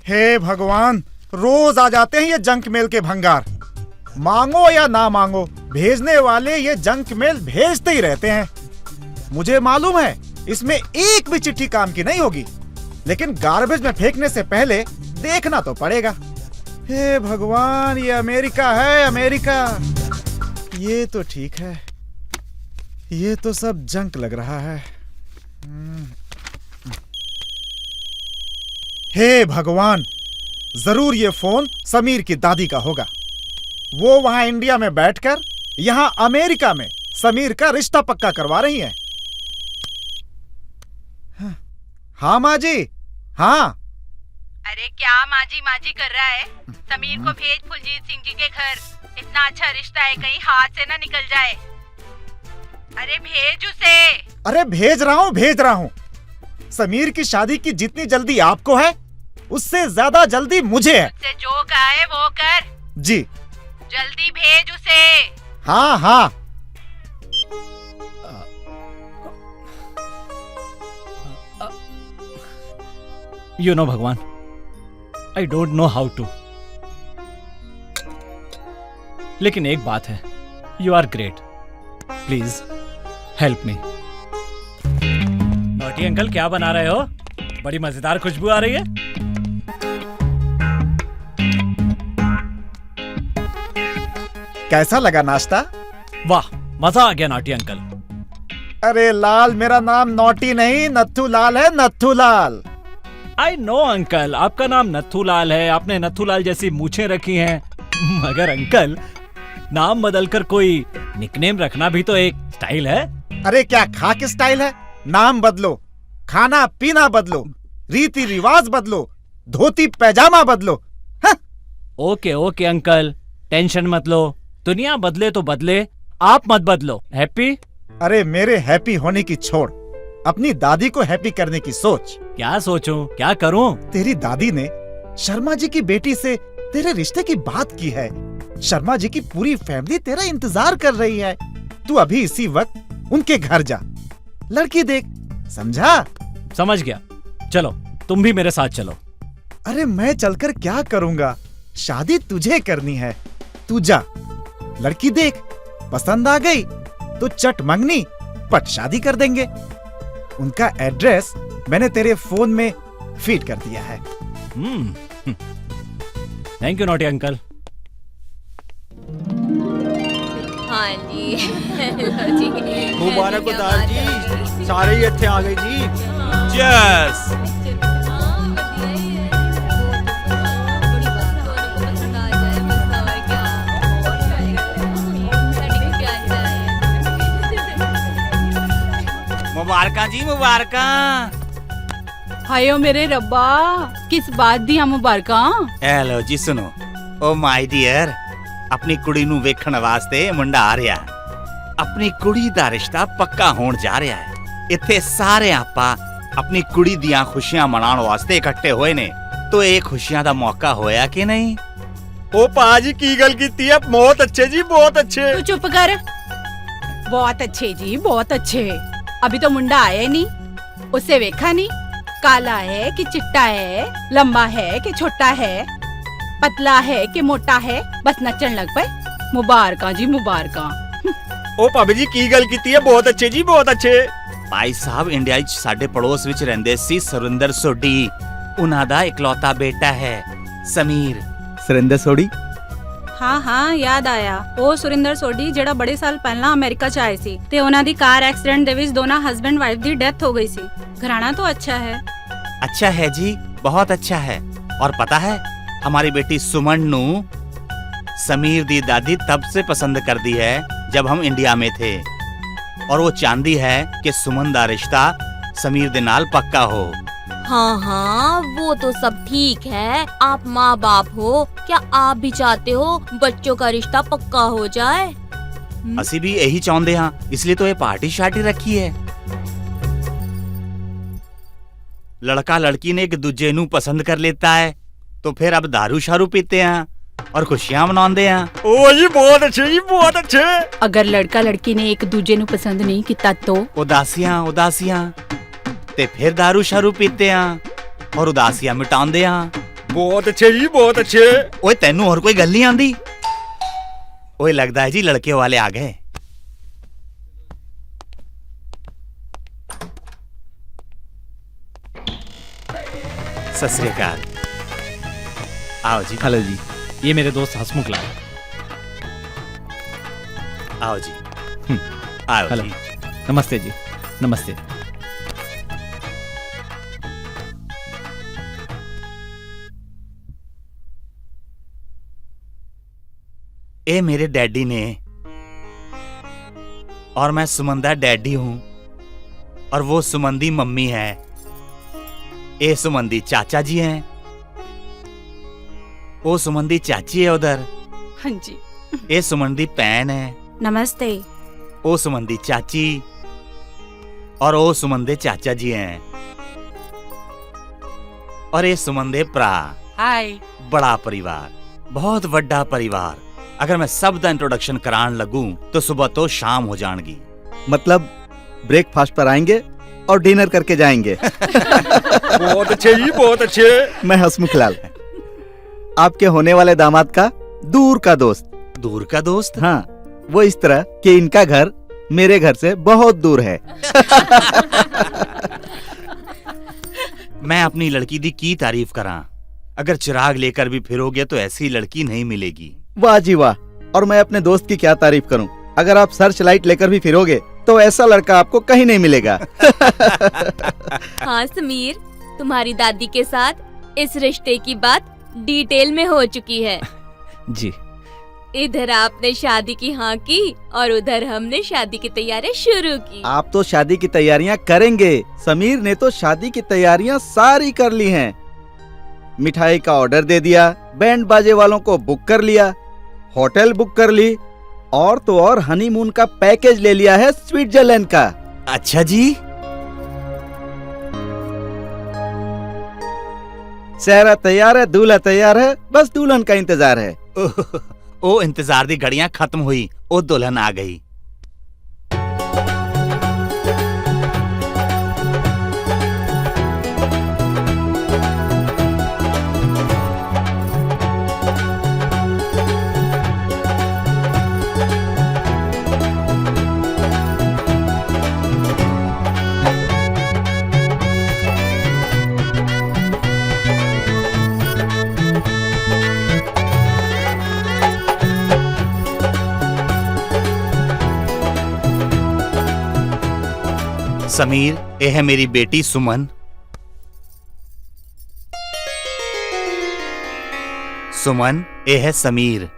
हे भगवान, रोज आ जाते हैं ये जंक मेल के भंगार। मांगो या ना मांगो, भेजने वाले ये जंक मेल भेजते ही रहते हैं। मुझे मालूम है इसमें एक भी चिट्ठी काम की नहीं होगी, लेकिन गार्बेज में फेंकने से पहले देखना तो पड़ेगा। हे भगवान, ये अमेरिका है, अमेरिका। ये तो ठीक है, ये तो सब जंक लग रहा है। हे भगवान, जरूर ये फोन समीर की दादी का होगा। वो वहां इंडिया में बैठकर यहां अमेरिका में समीर का रिश्ता पक्का करवा रही हैं। हाँ माँ जी, हाँ। अरे क्या माजी माजी कर रहा है? समीर को भेज फुलजीत सिंह जी के घर। इतना अच्छा रिश्ता है, कहीं हाथ से ना निकल जाए। अरे भेज उसे। अरे भेज रहा हूँ। समीर की शादी की जितनी जल्दी आपको है, उससे ज्यादा जल्दी मुझे है। उससे जो कहा है वो कर। जी। जल्दी भेज उसे। हाँ हाँ। You know, भगवान, I don't know how to. लेकिन एक बात है, You are great. Please help me. Naughty uncle, क्या बना रहे हो? बड़ी मजेदार खुशबू आ रही है। कैसा लगा नाश्ता? वाह, मजा आ गया नोटी अंकल। अरे लाल, मेरा नाम नोटी नहीं नत्थू लाल है, नत्थू लाल। आई नो अंकल, आपका नाम नत्थूलाल है, आपने नत्थूलाल जैसी मूछें रखी हैं। मगर अंकल, नाम बदलकर कोई निकनेम रखना भी तो एक स्टाइल है। अरे क्या खाक स्टाइल है? नाम बदलो, खाना पीना बदलो, रीति रिवाज बदलो, धोती पैजामा बदलो। ओके ओके अंकल, टेंशन मत लो। दुनिया बदले तो बदले, आप मत बदलो। हैप्पी? अरे मेरे हैप्पी होने की छोड़, अपनी दादी को हैप्पी करने की सोच। क्या सोचूं, क्या करूं? तेरी दादी ने शर्मा जी की बेटी से तेरे रिश्ते की बात की है। शर्मा जी की पूरी फैमिली तेरा इंतजार कर रही है। तू अभी इसी वक्त उनके घर जा, लड़की देख, समझा? समझ गया। चलो, तुम भी मेरे साथ चलो। अरे मैं चलकर क्या करूंगा? शादी तुझे करनी है, तू जा। लड़की देख, पसंद आ गई तो चट मंगनी पट शादी कर देंगे। उनका एड्रेस मैंने तेरे फोन में फीड कर दिया है। Thank you naughty uncle. हाँ जी, हेलो जी। मुबारक हो दाल जी, सारे ही इत्थे आ गए जी। यस। मुबारका जी, मुबारका। हायो मेरे रब्बा, किस बात दी मुबारका? हेलो जी, सुनो। ओ माय डियर, अपनी कुड़ी नू वेखण वास्ते मुंडा आ रहा। अपनी कुड़ी दा रिश्ता पक्का होण जा रहा है। इत्थे सारे आपां अपनी कुड़ी दियां खुशियां मनाउण वास्ते इकट्ठे होए ने। तो ये खुशियां दा मौका होया कि नहीं? ओ पाजी की गल कीती है? बहुत अच्छे जी, बहुत अच्छे। तू चुप कर। बहुत अच्छे जी, बहुत अच्छे। अभी तो मुंडा आया ही नहीं, उसे देखा नहीं। काला है कि चिट्टा है, लंबा है कि छोटा है, पतला है कि मोटा है, बस नचन लग पे। मुबारका जी, मुबारका। ओ भाभी जी की गल कीती है? बहुत अच्छे जी, बहुत अच्छे। भाई साहब, इंडिया च साडे पड़ोस विच रहिंदे सी सुरिंदर सोडी। उन्हां दा इकलौता बेटा है समीर। सुरिंदर सोडी? हाँ हाँ, याद आया। ਉਹ ਸੁਰਿੰਦਰ ਸੋਢੀ ਜਿਹੜਾ ਬੜੇ ਸਾਲ ਪਹਿਲਾਂ ਅਮਰੀਕਾ ਚ ਆਏ ਸੀ ਤੇ ਉਹਨਾਂ ਦੀ ਕਾਰ ਐਕਸੀਡੈਂਟ ਦੇ ਵਿੱਚ ਦੋਨਾਂ ਹਸਬੈਂਡ ਵਾਈਫ ਦੀ ਡੈਥ हो गई सी। घराना तो अच्छा है। अच्छा है जी, बहुत अच्छा है। और पता है, हमारी बेटी सुमन नू समीर दी दादी तब से पसंद कर दी है जब हम इंडिया में थे। और वो चाहती है कि सुमन दा रिश्ता समीर दे नाल पक्का हो। हाँ हाँ, वो तो सब ठीक है। आप माँ बाप हो, क्या आप भी चाहते हो बच्चों का रिश्ता पक्का हो जाए? असी भी यही चाहते हाँ, इसलिए तो ये पार्टी शार्टी रखी है। लड़का लड़की ने एक दूजे नू पसंद कर लेता है, तो फिर अब दारू शारू पीते हैं और खुशियां मनाते हैं। ओ जी बहुत अच्छे जी, बहुत अच्छे। अगर लड़का लड़की ने एक दूजे नू पसंद नहीं किया तो? उदासियां उदासियां। ते फिर दारू शारू पीते हाँ और उदासियां मिटांदे हाँ। बहुत अच्छे जी, बहुत अच्छे। ओए तेनू और कोई गल नहीं आंदी? ओए लगदा है जी लड़के वाले आ गए। सत श्री अकाल। आओ जी। हेलो जी, ये मेरे दोस्त हसमुख लाल। आओ जी। आओ हेलो। जी। नमस्ते जी, नमस्ते। ए मेरे डैडी ने और मैं सुमन दा डैडी हूं और वो सुमन दी मम्मी है। ए सुमन दी चाचा जी हैं। वो सुमन दी चाची है उधर। हाँ जी। ए सुमन दी भैन है। नमस्ते। ओ सुमन दी चाची और ओ सुमन दे चाचा जी हैं। और ए सुमन दे भरा। हाय। बड़ा परिवार, बहुत बड़ा परिवार। अगर मैं सब दा इंट्रोडक्शन करान लगूं तो सुबह तो शाम हो जाएगी। मतलब ब्रेकफास्ट पर आएंगे और डिनर करके जाएंगे। बहुत अच्छे जी, बहुत अच्छे। मैं हसमुख लाल, आपके होने वाले दामाद का दूर का दोस्त। दूर का दोस्त? हाँ, वो इस तरह कि इनका घर मेरे घर से बहुत दूर है। मैं अपनी लड़की दी की तारीफ करा। अगर चिराग लेकर भी फिरोगे तो ऐसी लड़की नहीं मिलेगी। वाह जी वाह। और मैं अपने दोस्त की क्या तारीफ करूं। अगर आप सर्च लाइट लेकर भी फिरोगे तो ऐसा लड़का आपको कहीं नहीं मिलेगा। हाँ समीर, तुम्हारी दादी के साथ इस रिश्ते की बात डिटेल में हो चुकी है। जी। इधर आपने शादी की हाँ की और उधर हमने शादी की तैयारी शुरू की। आप तो शादी की तैयारियां करेंगे, समीर ने तो शादी की तैयारियां सारी कर ली हैं। मिठाई का ऑर्डर दे दिया, बैंड बाजे वालों को बुक कर लिया, होटल बुक कर ली और तो और हनीमून का पैकेज ले लिया है स्विट्जरलैंड का। अच्छा जी। सेहरा तैयार है, दूल्हा तैयार है, बस दुल्हन का इंतजार है। ओ इंतजार दी घड़ियां खत्म हुई, ओ दुल्हन आ गई। समीर, ये है मेरी बेटी सुमन। सुमन, ये है समीर।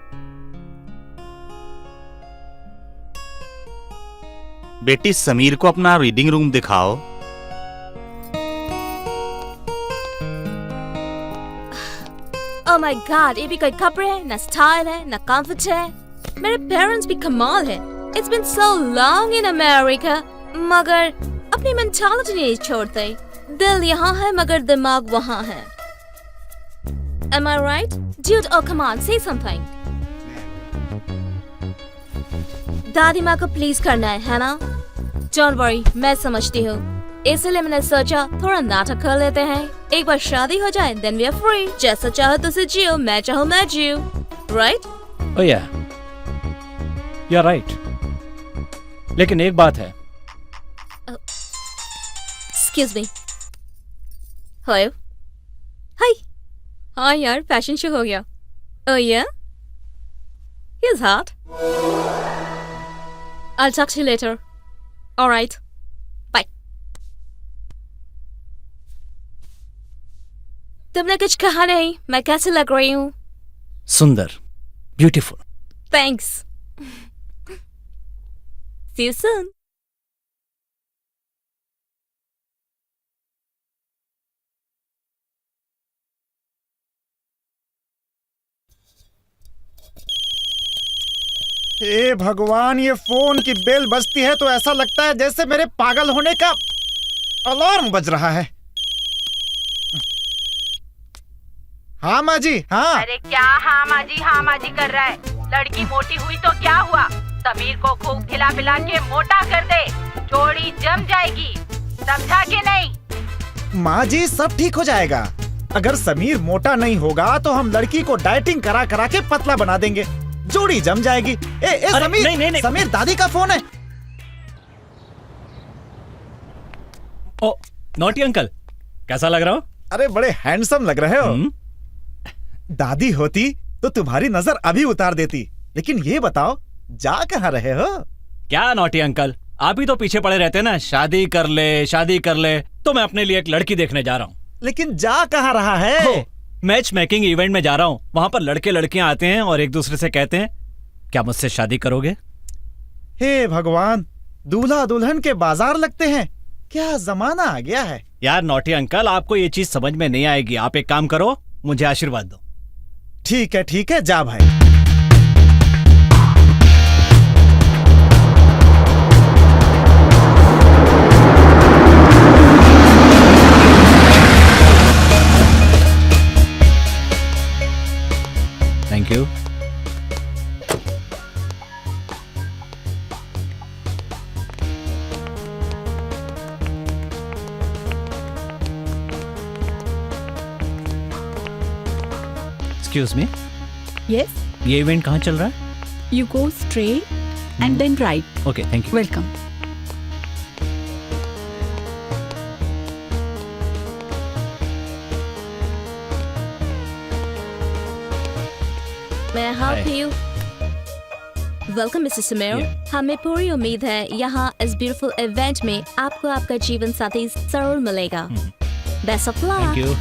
बेटी समीर को अपना रीडिंग रूम दिखाओ। ओह माय गॉड, ये भी कोई कपड़े है, ना स्टाइल है, ना कंफर्ट है। मेरे पेरेंट्स भी कमाल है। It's been so long in America, मगर अपनी मेंटालिटी नहीं छोड़ते। दिल यहाँ है मगर दिमाग वहाँ है। Am I right? Dude, oh come on, say something. दादी माँ को प्लीज करना है ना? Don't worry, मैं समझती हूँ। इसलिए मैंने सोचा थोड़ा नाटक कर लेते हैं। एक बार शादी हो जाए, then we are free. जैसा चाहो तुझसे जियो, मैं चाहूँ मैं जियो, right? Oh yeah, you're right. लेकिन एक बात है। Excuse me. Hello. Hi. हाँ यार, फैशन शो हो गया। Oh yeah? He's hot. I'll talk to you later. All right. Bye. तुमने कुछ कहा नहीं, मैं कैसे लग रही हूँ? सुंदर, beautiful. Thanks. See you soon. हे भगवान, ये फोन की बेल बजती है तो ऐसा लगता है जैसे मेरे पागल होने का अलार्म बज रहा है। हाँ माँ जी, हाँ। अरे क्या हाँ माँ जी कर रहा है? लड़की मोटी हुई तो क्या हुआ? समीर को खूब खिला पिला के मोटा कर दे, जोड़ी जम जाएगी। समझा के नहीं? माँ जी सब ठीक हो जाएगा। अगर समीर मोटा नहीं होगा तो हम लड़की को डाइटिंग करा करा के पतला बना देंगे, जोड़ी जम जाएगी। अरे, समीर, नहीं। समीर दादी का फोन है। ओ नॉटी अंकल, कैसा लग रहा हूँ? अरे बड़े हैंडसम लग रहे हो। दादी होती तो तुम्हारी नजर अभी उतार देती। लेकिन ये बताओ, जा कहाँ रहे हो? क्या नॉटी अंकल, आप ही तो पीछे पड़े रहते हैं ना, शादी कर ले शादी कर ले। तो मैं अपने लिए एक लड़की देखने जा रहा हूँ। लेकिन जा कहाँ रहा है? मैच मेकिंग इवेंट में जा रहा हूँ। वहाँ पर लड़के लड़कियां आते हैं और एक दूसरे से कहते हैं, क्या मुझसे शादी करोगे? हे भगवान, दूल्हा दुल्हन के बाजार लगते हैं। क्या जमाना आ गया है। यार नॉटी अंकल, आपको ये चीज समझ में नहीं आएगी। आप एक काम करो, मुझे आशीर्वाद दो। ठीक है, जा भाई। Thank you. Excuse me, Yes, ये इवेंट कहाँ चल रहा है? you go straight and then right. Okay, thank you. Welcome. May I help Hi. you? Welcome, Mrs. Samir. Yeah. हमें पूरी उम्मीद है यहाँ इस ब्यूटीफुल इवेंट में आपको आपका जीवन साथी जरूर मिलेगा। Best of luck. Thank you.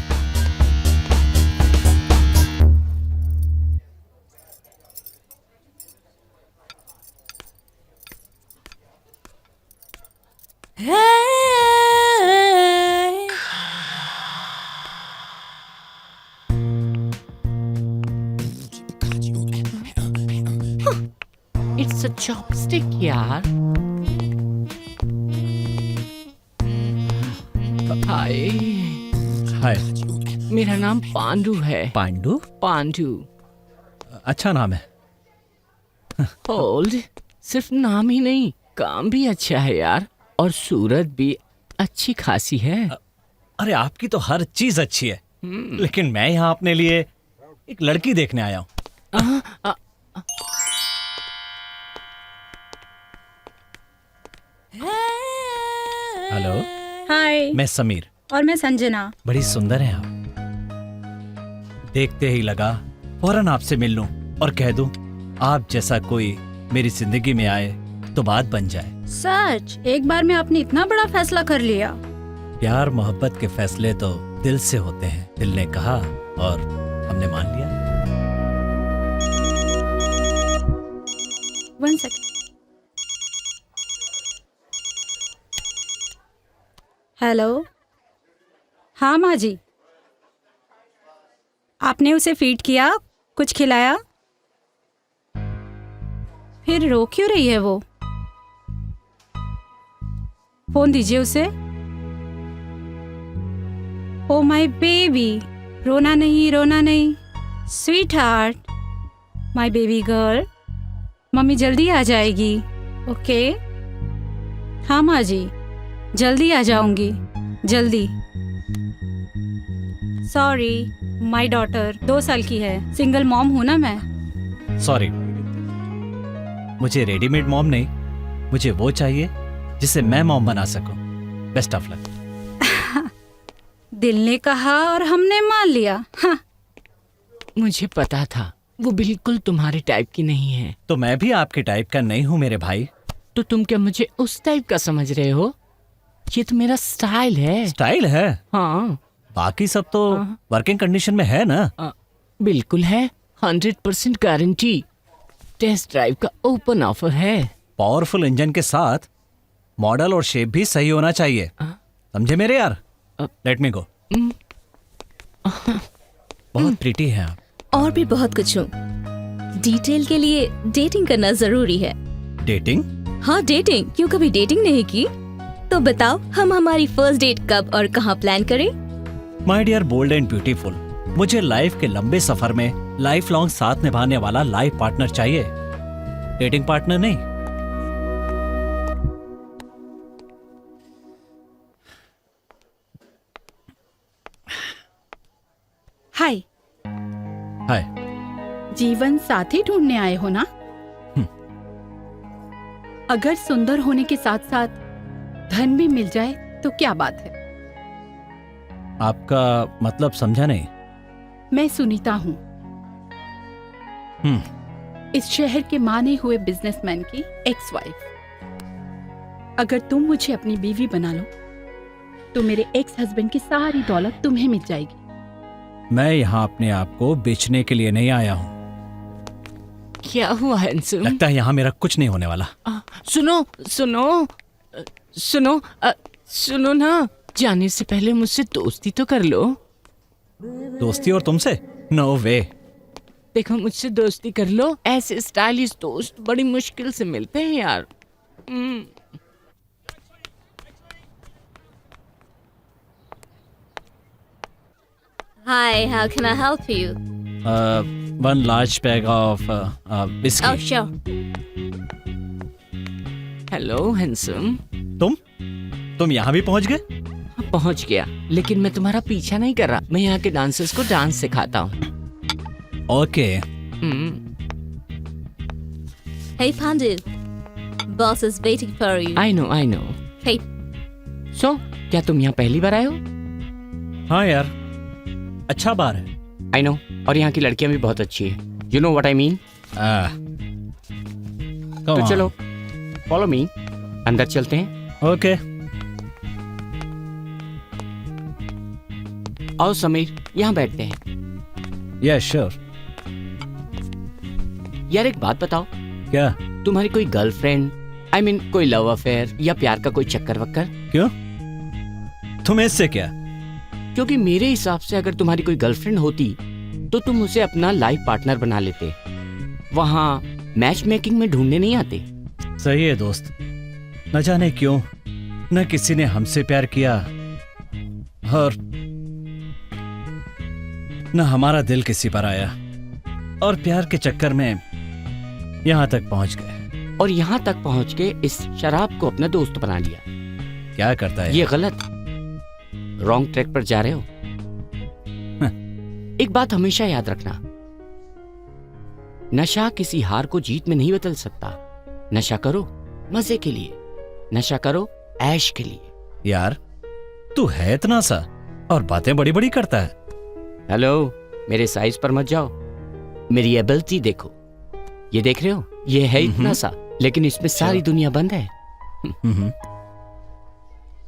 It's a chopstick, यार। हाय, हाय। मेरा नाम पांडु है। पांडु? पांडु। अच्छा नाम है। होल्ड, सिर्फ नाम ही नहीं, काम भी अच्छा है यार, और सूरत भी अच्छी खासी है। अरे आपकी तो हर चीज अच्छी है, लेकिन मैं यहाँ अपने लिए एक लड़की देखने आया हूँ। हेलो, हाय, मैं समीर। और मैं संजना। बड़ी सुंदर हैं आप। देखते ही लगा फौरन आपसे मिल लूं और कह दूं, आप जैसा कोई मेरी जिंदगी में आए तो बात बन जाए। सच, एक बार में आपने इतना बड़ा फैसला कर लिया। प्यार मोहब्बत के फैसले तो दिल से होते हैं। दिल ने कहा और हमने मान लिया। One second. हेलो, हाँ माँ जी, आपने उसे फीड किया, कुछ खिलाया? फिर रो क्यों रही है वो? फोन दीजिए उसे। ओ माय बेबी, रोना नहीं, रोना नहीं। Sweet heart, my baby girl, mummy जल्दी आ जाएगी। ओके? हाँ माँ जी, जल्दी आ जाऊंगी, जल्दी। सॉरी, माय डॉटर 2 साल की है, सिंगल मॉम हूं ना मैं। सॉरी, मुझे रेडीमेड मॉम नहीं, मुझे वो चाहिए जिसे मैं मॉम बना सकूं। Best of luck. दिल ने कहा और हमने मान लिया। हाँ। मुझे पता था वो बिल्कुल तुम्हारे टाइप की नहीं है। तो मैं भी आपके टाइप का नहीं हूँ मेरे भाई। तो तुम क्या मुझे उस टाइप का समझ रहे हो? ये तो मेरा स्टाइल है। स्टाइल है? हाँ। बाकी सब तो वर्किंग कंडीशन में है ना? बिल्कुल है, 100% गारंटी। टेस्ट ड्राइव का ओपन ऑफर है। पावरफुल इंजन के साथ मॉडल और शेप भी सही होना चाहिए, समझे मेरे यार? लेट मी गो। बहुत प्रीटी है आप। और भी बहुत कुछ हूँ। डिटेल के लिए डेटिंग करना जरूरी है। डेटिंग? हाँ डेटिंग, क्यों कभी डेटिंग नहीं की? तो बताओ हम हमारी फर्स्ट डेट कब और कहाँ प्लान करें? My dear bold and beautiful, मुझे लाइफ के लंबे सफर में लाइफ लॉन्ग साथ निभाने वाला लाइफ पार्टनर चाहिए, डेटिंग पार्टनर नहीं। जीवन साथी ढूंढने आए हो ना? अगर सुंदर होने के साथ साथ धन भी मिल जाए तो क्या बात है। आपका मतलब समझा नहीं। मैं सुनीता हूँ, इस शहर के माने हुए बिजनेसमैन की एक्स वाइफ। अगर तुम मुझे अपनी बीवी बना लो तो मेरे एक्स हस्बैंड की सारी दौलत तुम्हें मिल जाएगी। मैं यहाँ अपने आप को बेचने के लिए नहीं आया हूँ। क्या हुआ हैंसम? लगता है यहाँ मेरा कुछ नहीं होने वाला। सुनो सुनो सुनो सुनो ना, जाने से पहले मुझसे दोस्ती तो कर लो। दोस्ती और तुमसे? नो वे। देखो मुझसे दोस्ती कर लो, ऐसे स्टाइलिश दोस्त बड़ी मुश्किल से मिलते हैं यार। Hi, how can I help you? One large bag of whiskey. Oh, sure. Hello handsome. तुम यहाँ भी पहुँच गए? पहुंच गया, लेकिन मैं तुम्हारा पीछा नहीं कर रहा। मैं यहाँ के डांसर्स को डांस सिखाता हूँ। Okay. Hey, Pandit. Boss is waiting for you. I know. Hey, सो क्या तुम यहाँ पहली बार आए हो? हाँ यार, अच्छा बार है। आई नो, और यहाँ की लड़कियाँ भी बहुत अच्छी है। You know what I mean. तो चलो फॉलो मी, अंदर चलते हैं। ओके। आओ समीर, यहाँ बैठते हैं। Yes sure. यार एक बात बताओ, क्या? तुम्हारी कोई गर्लफ्रेंड, आई मीन कोई लव अफेयर या प्यार का कोई चक्कर वक्कर? क्यों? तुम्हें इससे क्या? क्योंकि मेरे हिसाब से अगर तुम्हारी कोई गर्लफ्रेंड होती तो तुम उसे अपना लाइफ पार्टनर बना लेते। वहाँ मैच मेकिंग में ढूंढने नहीं आते। सही है दोस्त। न जाने क्यों न किसी ने हमसे प्यार किया और न हमारा दिल किसी पर आया, और प्यार के चक्कर में यहाँ तक पहुँच गए। और यहाँ तक पहुँच के इस शराब को अपना दोस्त बना लिया। क्या करता है ये गलत, रॉन्ग ट्रैक पर जा रहे हो। एक बात हमेशा याद रखना, नशा किसी हार को जीत में नहीं बदल सकता। नशा करो मजे के लिए, नशा करो ऐश के लिए। यार तू है इतना सा और बातें बड़ी बड़ी करता है। हेलो, मेरे साइज पर मत जाओ, मेरी एबिलिटी देखो। ये देख रहे हो, ये है इतना सा, लेकिन इसमें सारी दुनिया बंद है।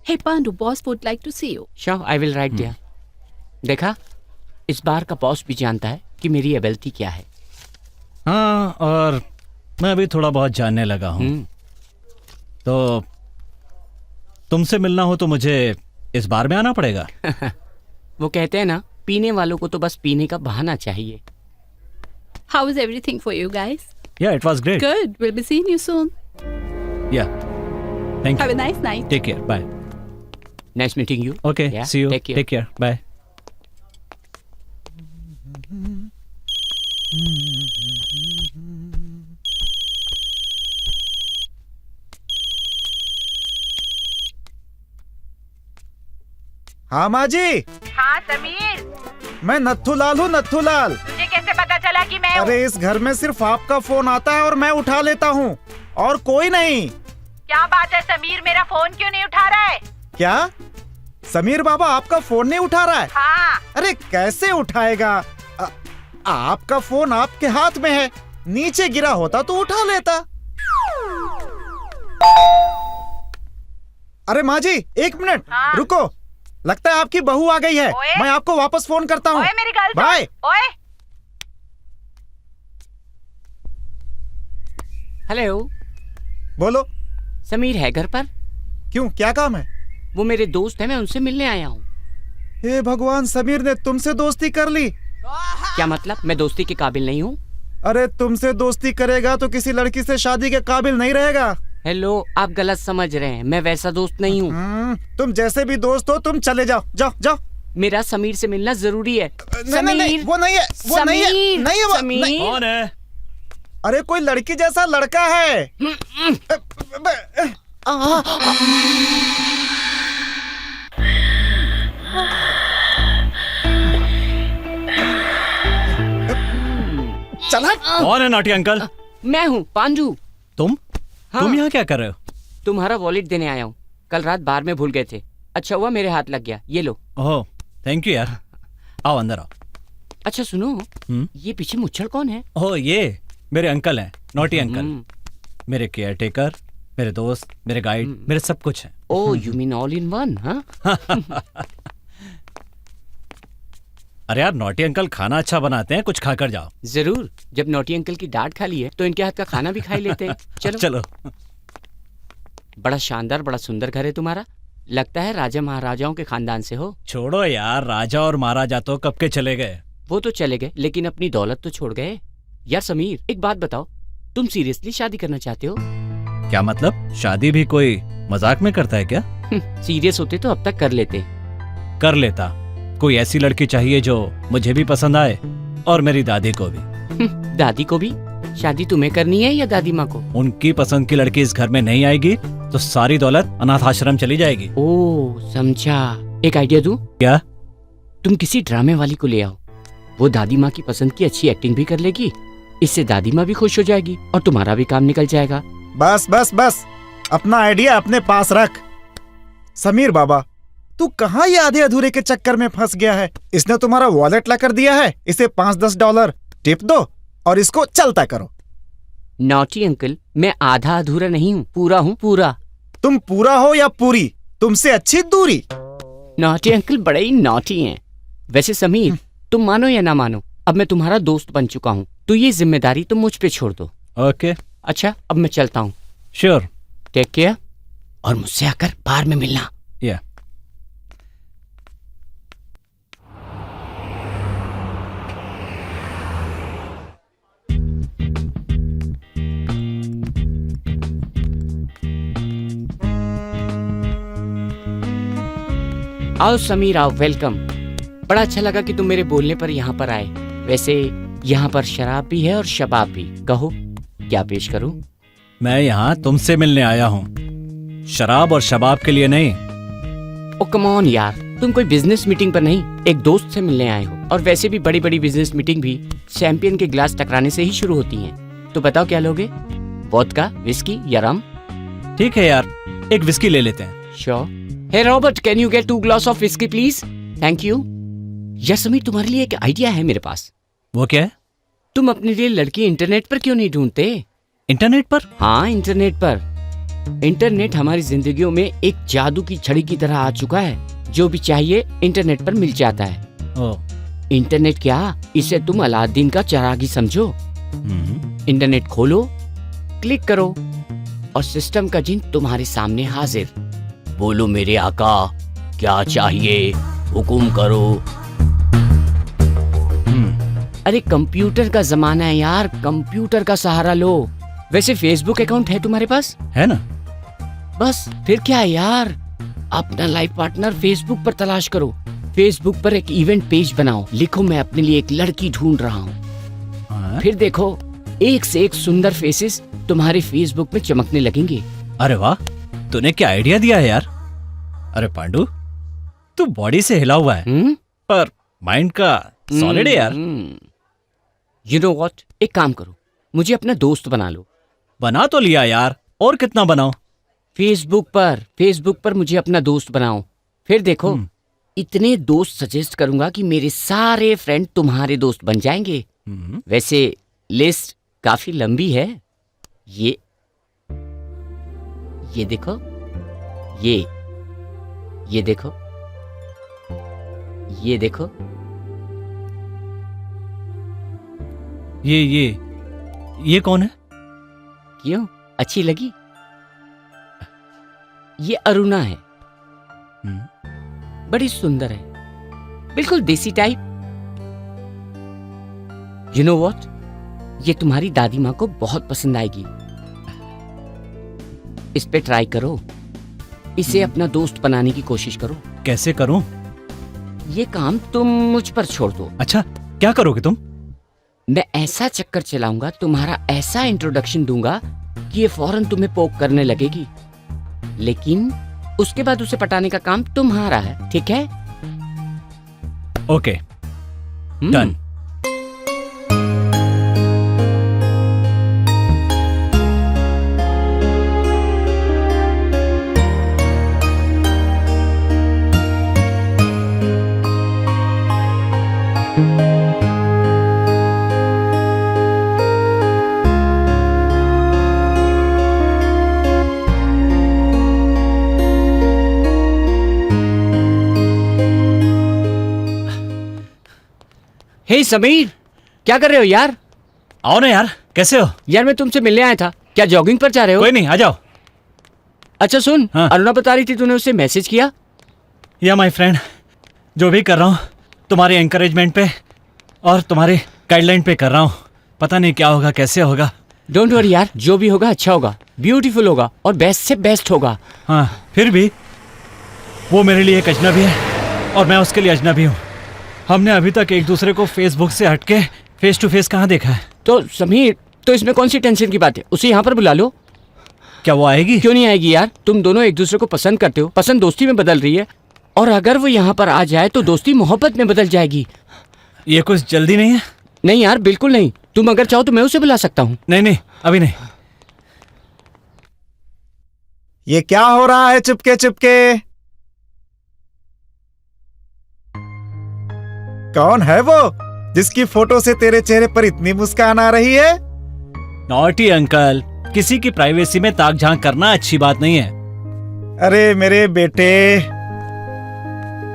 Hey Pandu, boss would like to see you. Sure, I will write there. देखा, इस बार का बॉस भी जानता है कि मेरी एबिलिटी क्या है। हाँ, और मैं भी थोड़ा बहुत जानने लगा हूँ। तो तुमसे मिलना हो तो मुझे इस बार में आना पड़ेगा। वो कहते हैं ना, पीने वालों को तो बस पीने का बहाना चाहिए। How is everything for you guys? Yeah, it was great. Good. We'll be seeing you soon. Yeah. Thank you. Have a nice night. Take care. Bye. Nice meeting you. Okay. Yeah, See you. Take care. Take care. Bye. हाँ माँ जी। हाँ समीर, मैं नत्थूलाल हूँ, नत्थूलाल। तुझे कैसे पता चला कि मैं हूँ? अरे इस घर में सिर्फ आपका फोन आता है और मैं उठा लेता हूँ, और कोई नहीं। क्या बात है समीर, मेरा फोन क्यों नहीं उठा रहा है? क्या समीर बाबा आपका फोन नहीं उठा रहा है? हाँ। अरे कैसे उठाएगा? आपका फोन आपके हाथ में है, नीचे गिरा होता तो उठा लेता। अरे माँ जी, एक मिनट। हाँ? रुको, लगता है आपकी बहू आ गई है। मैं आपको वापस फोन करता हूँ। मेरी गर्ल बाय। ओए, हेलो, बोलो। समीर है घर पर? क्यों, क्या काम है? वो मेरे दोस्त हैं, मैं उनसे मिलने आया हूँ। हे भगवान, समीर ने तुमसे दोस्ती कर ली। क्या मतलब, मैं दोस्ती के काबिल नहीं हूँ? अरे तुमसे दोस्ती करेगा तो किसी लड़की से शादी के काबिल नहीं रहेगा। हेलो, आप गलत समझ रहे हैं, मैं वैसा दोस्त नहीं हूँ। तुम जैसे भी दोस्त हो, तुम चले जाओ, जाओ जाओ। मेरा समीर से मिलना जरूरी है। नहीं, वो नहीं है, वो नहीं है, नहीं है वो। समीर। कौन है? अरे कोई लड़की जैसा लड़का है। चला। कौन है नॉटी अंकल? मैं हूँ पांडू। तुम हाँ। तुम यहाँ क्या कर रहे हो? तुम्हारा वॉलेट देने आया हूँ। कल रात बार में भूल गए थे। अच्छा हुआ मेरे हाथ लग गया, ये लो। ओह थैंक यू यार। आओ अंदर आओ। अच्छा सुनो, ये पीछे मुच्छड़ कौन है? ओह ये मेरे अंकल हैं, नॉटी अंकल। हम्म। मेरे केयर टेकर, मेरे दोस्त, मेरे गाइड, मेरे सब कुछ है। Oh you mean all in one, हाँ? अरे यार नॉटी अंकल खाना अच्छा बनाते हैं, कुछ खाकर जाओ। जरूर, जब नोटी अंकल की डांट खा ली है तो इनके हाथ का खाना भी खा ही लेते हैं। चलो चलो। बड़ा शानदार, बड़ा सुंदर घर है तुम्हारा। लगता है राजा महाराजाओं के खानदान से हो। छोड़ो यार, राजा और महाराजा तो कब के चले गए। वो तो चले गए, लेकिन अपनी दौलत तो छोड़ गए। यार समीर, एक बात बताओ, तुम सीरियसली शादी करना चाहते हो? क्या मतलब? शादी भी कोई मजाक में करता है क्या? सीरियस होते तो अब तक कर लेते। कर लेता। कोई ऐसी लड़की चाहिए जो मुझे भी पसंद आए और मेरी दादी को भी। दादी को भी? शादी तुम्हें करनी है या दादी माँ को? उनकी पसंद की लड़की इस घर में नहीं आएगी तो सारी दौलत अनाथ आश्रम चली जाएगी। ओह समझा। एक आइडिया दूं? क्या? तुम किसी ड्रामे वाली को ले आओ, वो दादी माँ की पसंद की अच्छी एक्टिंग भी कर लेगी। इससे दादी माँ भी खुश हो जाएगी और तुम्हारा भी काम निकल जाएगा। बस बस बस, अपना आइडिया अपने पास रख। समीर बाबा, तू कहाँ ये आधे अधूरे के चक्कर में फंस गया है? इसने तुम्हारा वॉलेट ला कर दिया है, इसे 5-10 डॉलर टिप दो और इसको चलता करो। नॉटी अंकल, मैं आधा अधूरा नहीं हूँ, पूरा हूँ पूरा। तुम पूरा हो या पूरी, तुमसे अच्छी दूरी। नॉटी अंकल बड़े ही नॉटी हैं। वैसे समीर, तुम मानो या ना मानो, अब मैं तुम्हारा दोस्त बन चुका हूँ, तो ये जिम्मेदारी तुम मुझ पे छोड़ दो। ओके अच्छा, अब मैं चलता हूँ। श्योर। टेक केयर, और मुझसे आकर बाहर में मिलना। या आओ समीर आओ, वेलकम। बड़ा अच्छा लगा कि तुम मेरे बोलने पर यहाँ पर आए। वैसे यहाँ पर शराब भी है और शबाब भी। कहो क्या पेश करूं? मैं यहाँ तुमसे मिलने आया हूँ, शराब और शबाब के लिए नहीं। ओ कम ऑन यार, तुम कोई बिजनेस मीटिंग पर नहीं, एक दोस्त से मिलने आए हो। और वैसे भी बड़ी बड़ी बिजनेस मीटिंग भी चैंपियन के ग्लास टकराने से ही शुरू होती हैं। तो बताओ क्या लोगे? वोदका, विस्की या रम? ठीक है यार, एक विस्की ले लेते हैं। Sure. Hey Robert, can you get 2 glass of whisky please? Thank you. यार समीर, तुम्हारे लिए एक आइडिया है मेरे पास। वो क्या है? तुम अपने लिए लड़की इंटरनेट पर क्यों नहीं ढूंढते? इंटरनेट पर? हाँ, इंटरनेट पर। इंटरनेट हमारी जिंदगियों में एक जादू की छड़ी की तरह आ चुका है। जो भी चाहिए इंटरनेट पर मिल जाता है। ओह। इंटरनेट क्या, इसे तुम अलादीन का चिराग ही समझो। इंटरनेट खोलो, क्लिक करो और सिस्टम का जिन तुम्हारे सामने हाजिर। बोलो मेरे आका, क्या चाहिए, हुकुम करो। अरे कंप्यूटर का जमाना है यार, कंप्यूटर का सहारा लो। वैसे फेसबुक अकाउंट है तुम्हारे पास? है ना। बस फिर क्या है यार, अपना लाइफ पार्टनर फेसबुक पर तलाश करो। फेसबुक पर एक इवेंट पेज बनाओ, लिखो मैं अपने लिए एक लड़की ढूंढ रहा हूँ। फिर देखो, एक से एक सुंदर फेसेस तुम्हारे फेसबुक में चमकने लगेंगे। अरे वाह, तूने क्या आइडिया दिया है यार। अरे पांडू, तू बॉडी से हिला हुआ है पर माइंड का सॉलिड है यार। यू नो व्हाट, एक काम करो, मुझे अपना दोस्त बना लो। बना तो लिया यार, और कितना बनाओ? फेसबुक पर मुझे अपना दोस्त बनाओ। फिर देखो, इतने दोस्त सजेस्ट करूंगा कि मेरे सारे फ्रेंड तुम्हारे दोस्त बन जाएंगे। वैसे लिस्ट काफी लंबी है। ये देखो, ये देखो, ये देखो। ये कौन है? क्यों, अच्छी लगी? ये अरुणा है, बड़ी सुंदर है, बिल्कुल देसी टाइप। यू नो व्हाट, ये तुम्हारी दादी माँ को बहुत पसंद आएगी। इस पे ट्राई करो, इसे अपना दोस्त बनाने की कोशिश करो। कैसे करूं? ये काम तुम मुझ पर छोड़ दो। अच्छा, क्या करोगे तुम? मैं ऐसा चक्कर चलाऊंगा, तुम्हारा ऐसा इंट्रोडक्शन दूंगा कि ये फौरन तुम्हें पोक करने लगेगी। लेकिन उसके बाद उसे पटाने का काम तुम्हारा है, ठीक है? Okay, done. हे समीर, क्या कर रहे हो यार? आओ ना यार, कैसे हो? यार मैं तुमसे मिलने आया था। क्या जॉगिंग पर जा रहे हो? कोई नहीं, आ जाओ। अच्छा सुन, हाँ। अरुणा बता रही थी तूने उससे मैसेज किया। या माय फ्रेंड, जो भी कर रहा हूँ तुम्हारे एंकरेजमेंट पे और तुम्हारे गाइडलाइन पे कर रहा हूँ। पता नहीं क्या होगा, कैसे होगा। डोंट वरी यार, जो भी होगा अच्छा होगा, ब्यूटीफुल होगा और बेस्ट से बेस्ट होगा। हाँ, फिर भी वो मेरे लिए एक अजनबी है और मैं उसके लिए अजनबी हूँ। हमने अभी तक एक दूसरे को फेसबुक से हटके फेस टू फेस कहाँ देखा है? तो समीर, तो इसमें कौन सी टेंशन की बात है? उसे यहाँ पर बुला लो। क्या वो आएगी? क्यों नहीं आएगी यार? तुम दोनों एक दूसरे को पसंद करते हो, पसंद दोस्ती में बदल रही है, और अगर वो यहाँ पर आ जाए तो दोस्ती मोहब्बत में बदल जाएगी। ये कुछ जल्दी नहीं है? नहीं यार, बिल्कुल नहीं। तुम अगर चाहो तो मैं उसे बुला सकता हूँ। नहीं नहीं, अभी नहीं। ये क्या हो रहा है चुपके चुपके? कौन है वो जिसकी फोटो से तेरे चेहरे पर इतनी मुस्कान आ रही है? नॉटी अंकल, किसी की प्राइवेसी में ताक झांक करना अच्छी बात नहीं है। अरे मेरे बेटे,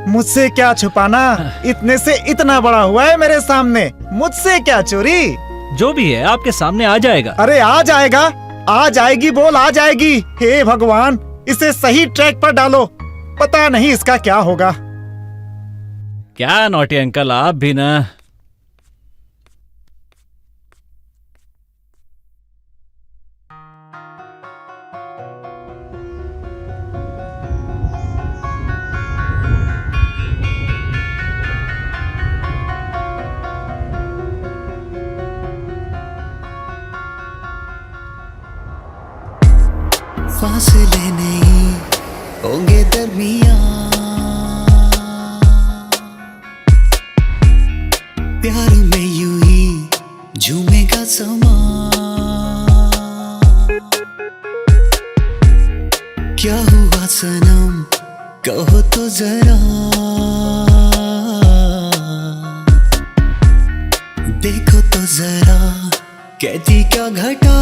मुझसे क्या छुपाना? इतने से इतना बड़ा हुआ है मेरे सामने, मुझसे क्या चोरी? जो भी है आपके सामने आ जाएगा। अरे आ जाएगा, आ जाएगी, बोल आ जाएगी। हे भगवान, इसे सही ट्रैक पर डालो, पता नहीं इसका क्या होगा। क्या नॉटी अंकल, आप भी ना। फासले नहीं होंगे दरमियां, प्यार में यूं ही झूमेगा समा। क्या हुआ सनम, कहो तो जरा, देखो तो जरा कहती क्या घटा।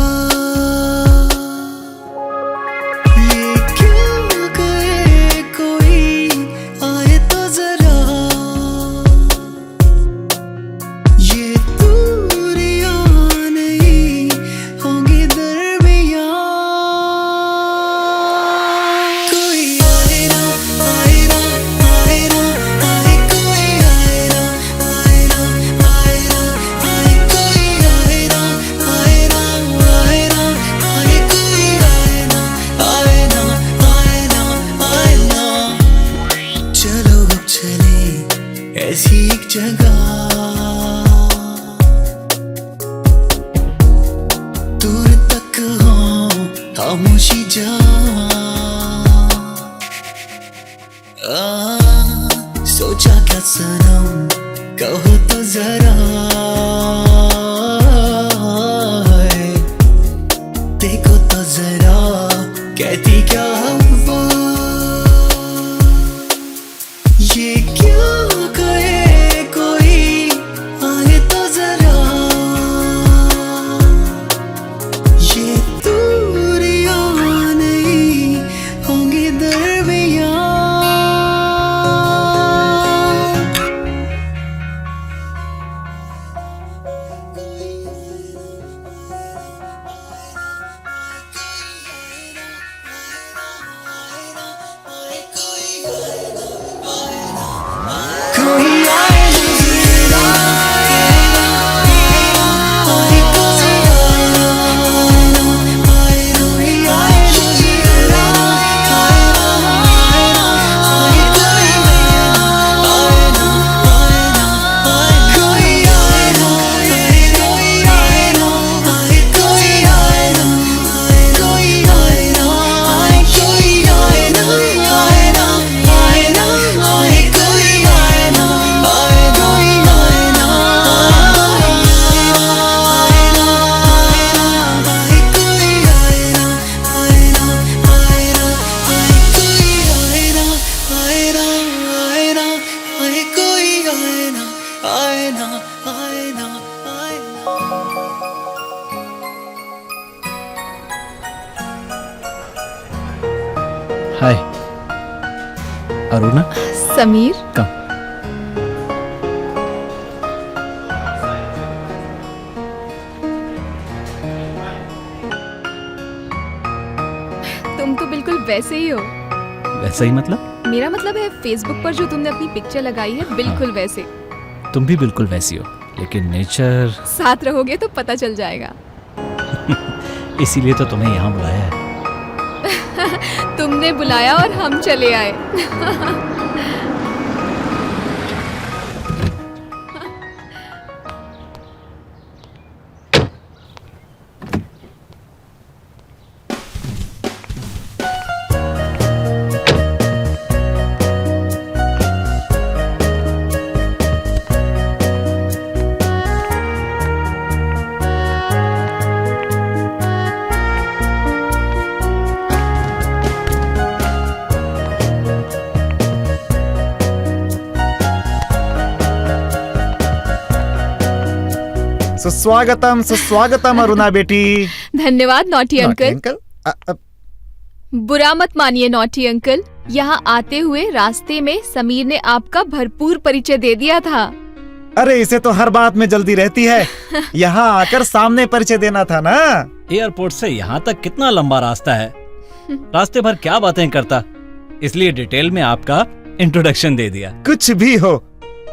ऐसी एक जगह दूर तक हो खामोशी जा, सोचा क्या सनम, कहो तो जरा, देखो तो जरा कहती क्या वो। ये क्या कहे कोई, आए तो जरा, ये दूरियां नहीं होंगी दरमियां। हाय अरुणा, समीर, कम। वैसे ही हो। वैसा ही मतलब? मेरा मतलब है फेसबुक पर जो तुमने अपनी पिक्चर लगाई है बिल्कुल वैसे। तुम भी बिल्कुल वैसी हो, लेकिन नेचर। साथ रहोगे तो पता चल जाएगा। इसीलिए तो तुम्हें यहाँ बुलाया है। तुमने बुलाया और हम चले आए। सुस्वागतम सुस्वागतम अरुणा बेटी। धन्यवाद नॉटी अंकल। अंकल बुरा मत मानिए नॉटी अंकल, यहाँ आते हुए रास्ते में समीर ने आपका भरपूर परिचय दे दिया था। अरे इसे तो हर बात में जल्दी रहती है। यहाँ आकर सामने परिचय देना था ना। एयरपोर्ट से यहाँ तक कितना लंबा रास्ता है, रास्ते भर क्या बातें करता, इसलिए डिटेल में आपका इंट्रोडक्शन दे दिया। कुछ भी हो,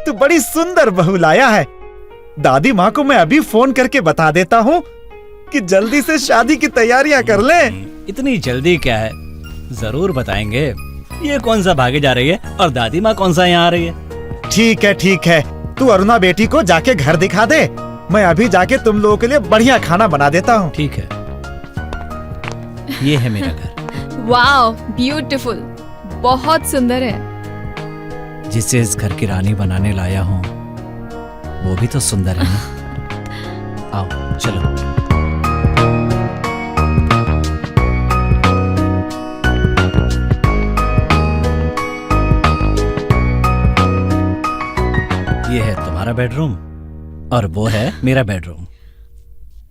तू बड़ी सुंदर बहू लाया है। दादी माँ को मैं अभी फोन करके बता देता हूँ कि जल्दी से शादी की तैयारियां कर लें। इतनी जल्दी क्या है, जरूर बताएंगे। ये कौन सा भागे जा रही है और दादी माँ कौन सा यहाँ आ रही है। ठीक है, तू अरुणा बेटी को जाके घर दिखा दे। मैं अभी जाके तुम लोगों के लिए बढ़िया खाना बना देता हूँ। ठीक है, ये है मेरा घर। वाओ ब्यूटीफुल, बहुत सुंदर है। जिसे इस घर की रानी बनाने लाया हूँ वो भी तो सुंदर है ना। आओ चलो। ये है तुम्हारा बेडरूम और वो है मेरा बेडरूम।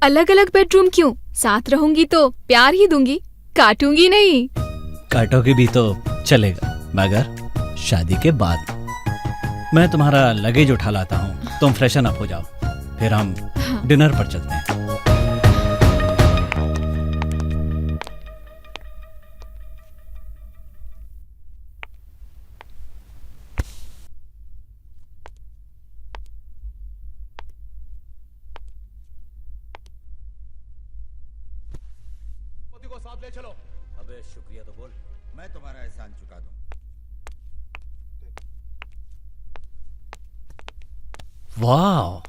अलग अलग बेडरूम क्यों? साथ रहूंगी तो प्यार ही दूंगी, काटूंगी नहीं। काटोगे भी तो चलेगा, मगर शादी के बाद। मैं तुम्हारा लगेज उठा लाता हूँ, तुम फ्रेशन अप हो जाओ, फिर हम डिनर पर चलते हैं। को साथ ले चलो। अबे शुक्रिया तो बोल, मैं तुम्हारा एहसान चुका दूं। वाह,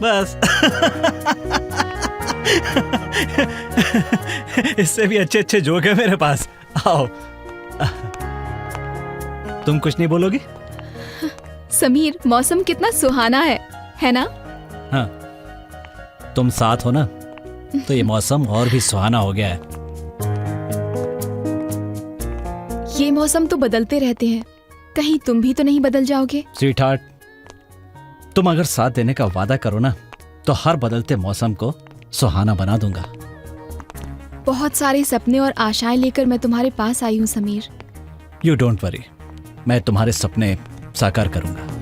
बस। इससे भी अच्छे अच्छे जोक है मेरे पास। आओ। तुम कुछ नहीं बोलोगी? समीर, मौसम कितना सुहाना है ना? हाँ, तुम साथ हो ना तो ये मौसम और भी सुहाना हो गया है। ये मौसम तो बदलते रहते हैं, कहीं तुम भी तो नहीं बदल जाओगे? स्वीटहार्ट, तुम अगर साथ देने का वादा करो ना तो हर बदलते मौसम को सुहाना बना दूंगा। बहुत सारे सपने और आशाएं लेकर मैं तुम्हारे पास आई हूँ समीर। यू डोंट वरी, मैं तुम्हारे सपने साकार करूंगा।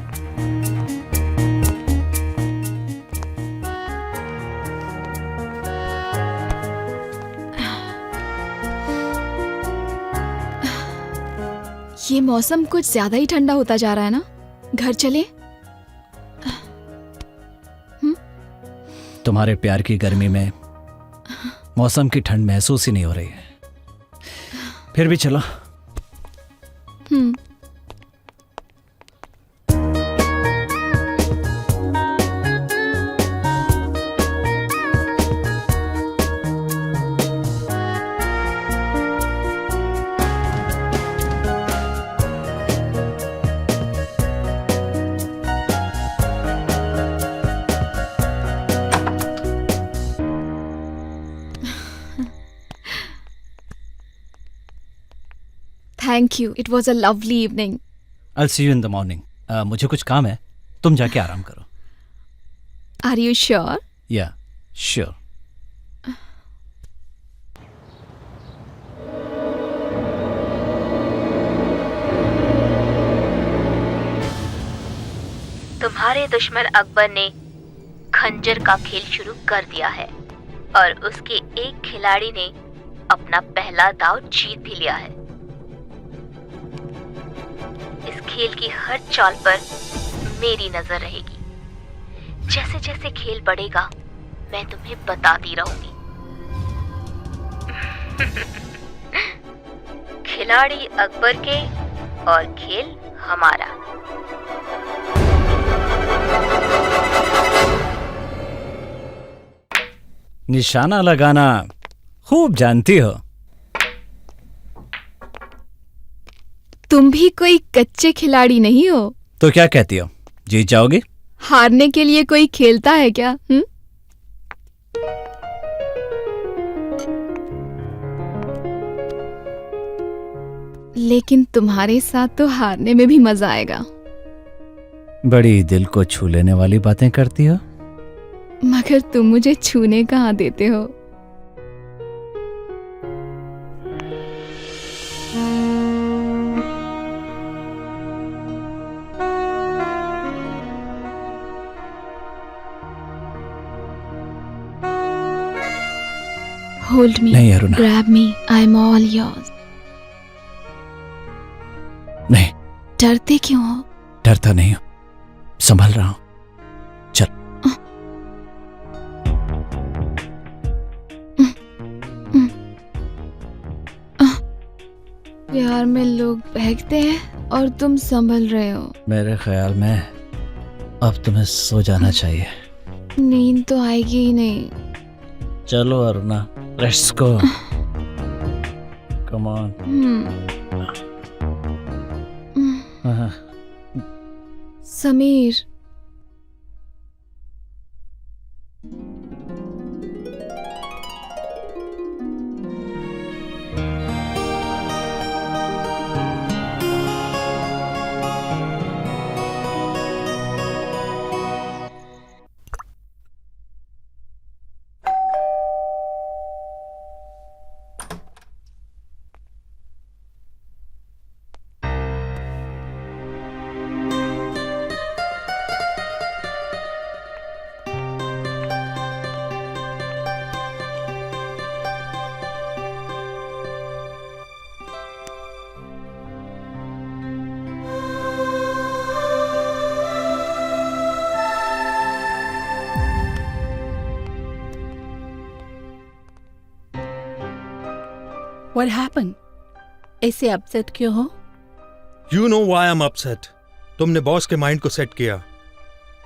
ये मौसम कुछ ज्यादा ही ठंडा होता जा रहा है ना, घर चले? तुम्हारे प्यार की गर्मी में मौसम की ठंड महसूस ही नहीं हो रही है, फिर भी चलो। Thank you, it was a lovely evening. I'll see you in the morning. मुझे कुछ काम है, तुम जाके आराम करो। Are you sure? Yeah sure. तुम्हारे दुश्मन अकबर ने खंजर का खेल शुरू कर दिया है और उसके एक खिलाड़ी ने अपना पहला दांव जीत भी लिया है। इस खेल की हर चाल पर मेरी नजर रहेगी। जैसे जैसे खेल बढ़ेगा मैं तुम्हें बताती रहूंगी। खिलाड़ी अकबर के और खेल हमारा। निशाना लगाना खूब जानती हो। तुम भी कोई कच्चे खिलाड़ी नहीं हो। तो क्या कहती हो, जीत जाओगी? हारने के लिए कोई खेलता है क्या? लेकिन तुम्हारे साथ तो हारने में भी मजा आएगा। बड़ी दिल को छू लेने वाली बातें करती हो। मगर तुम मुझे छूने कहाँ देते हो? Hold me, नहीं Aruna, grab me, I'm all yours. नहीं, डरते क्यों हो? डरता नहीं हूं, संभल रहा हूं। चल। प्यार में लोग बहकते हैं और तुम संभल रहे हो। मेरे ख्याल में अब तुम्हें सो जाना चाहिए। नींद तो आएगी ही नहीं। चलो Aruna, let's go. Come on. Sameer, What happened? ऐसे अपसेट क्यों हो? You know why I'm upset. तुमने बॉस के माइंड को सेट किया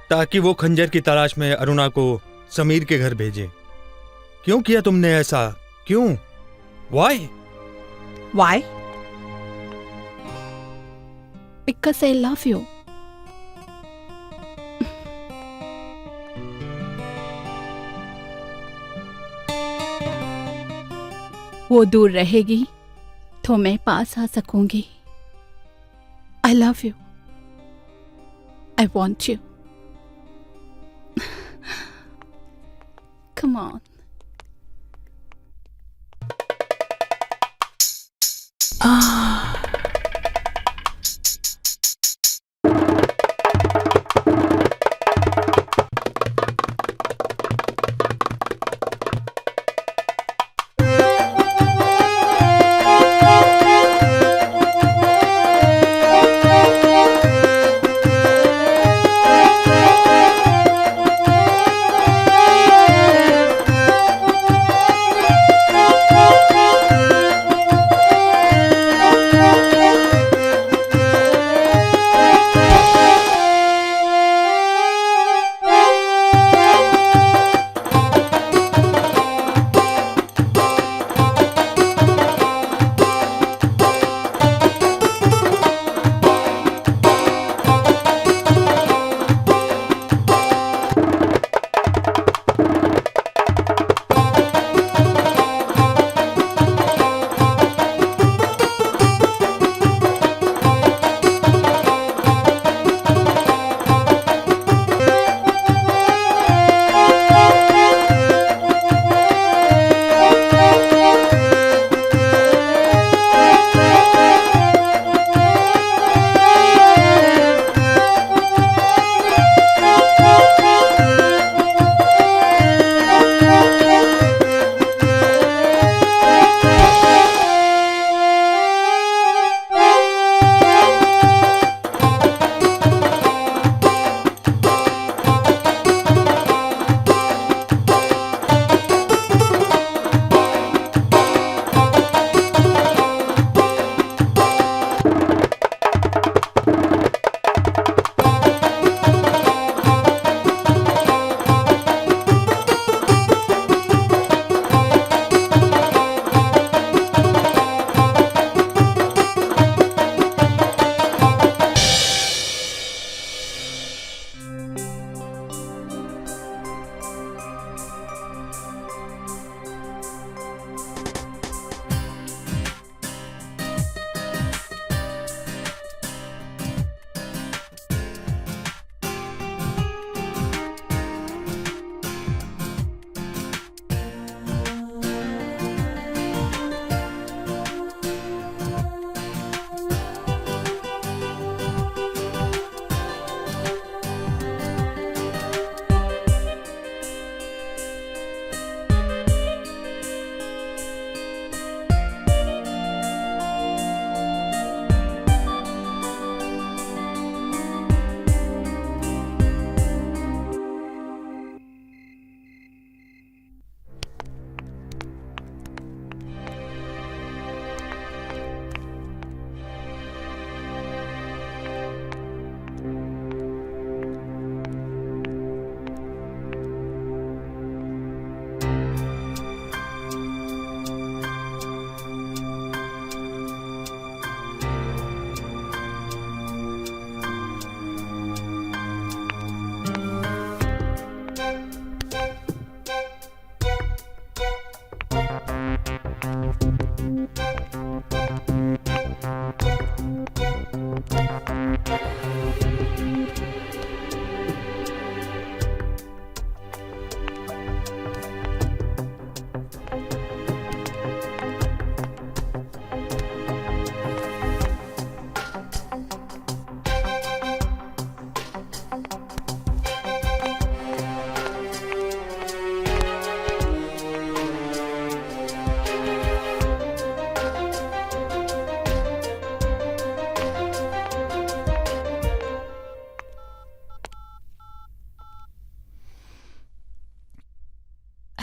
ताकि वो खंजर की तलाश में अरुणा को समीर के घर भेजे। क्यों किया तुमने ऐसा? क्यों? Why? Why? Because I love you. वो दूर रहेगी तो मैं पास आ सकूंगी। I love you. I want you. Come on.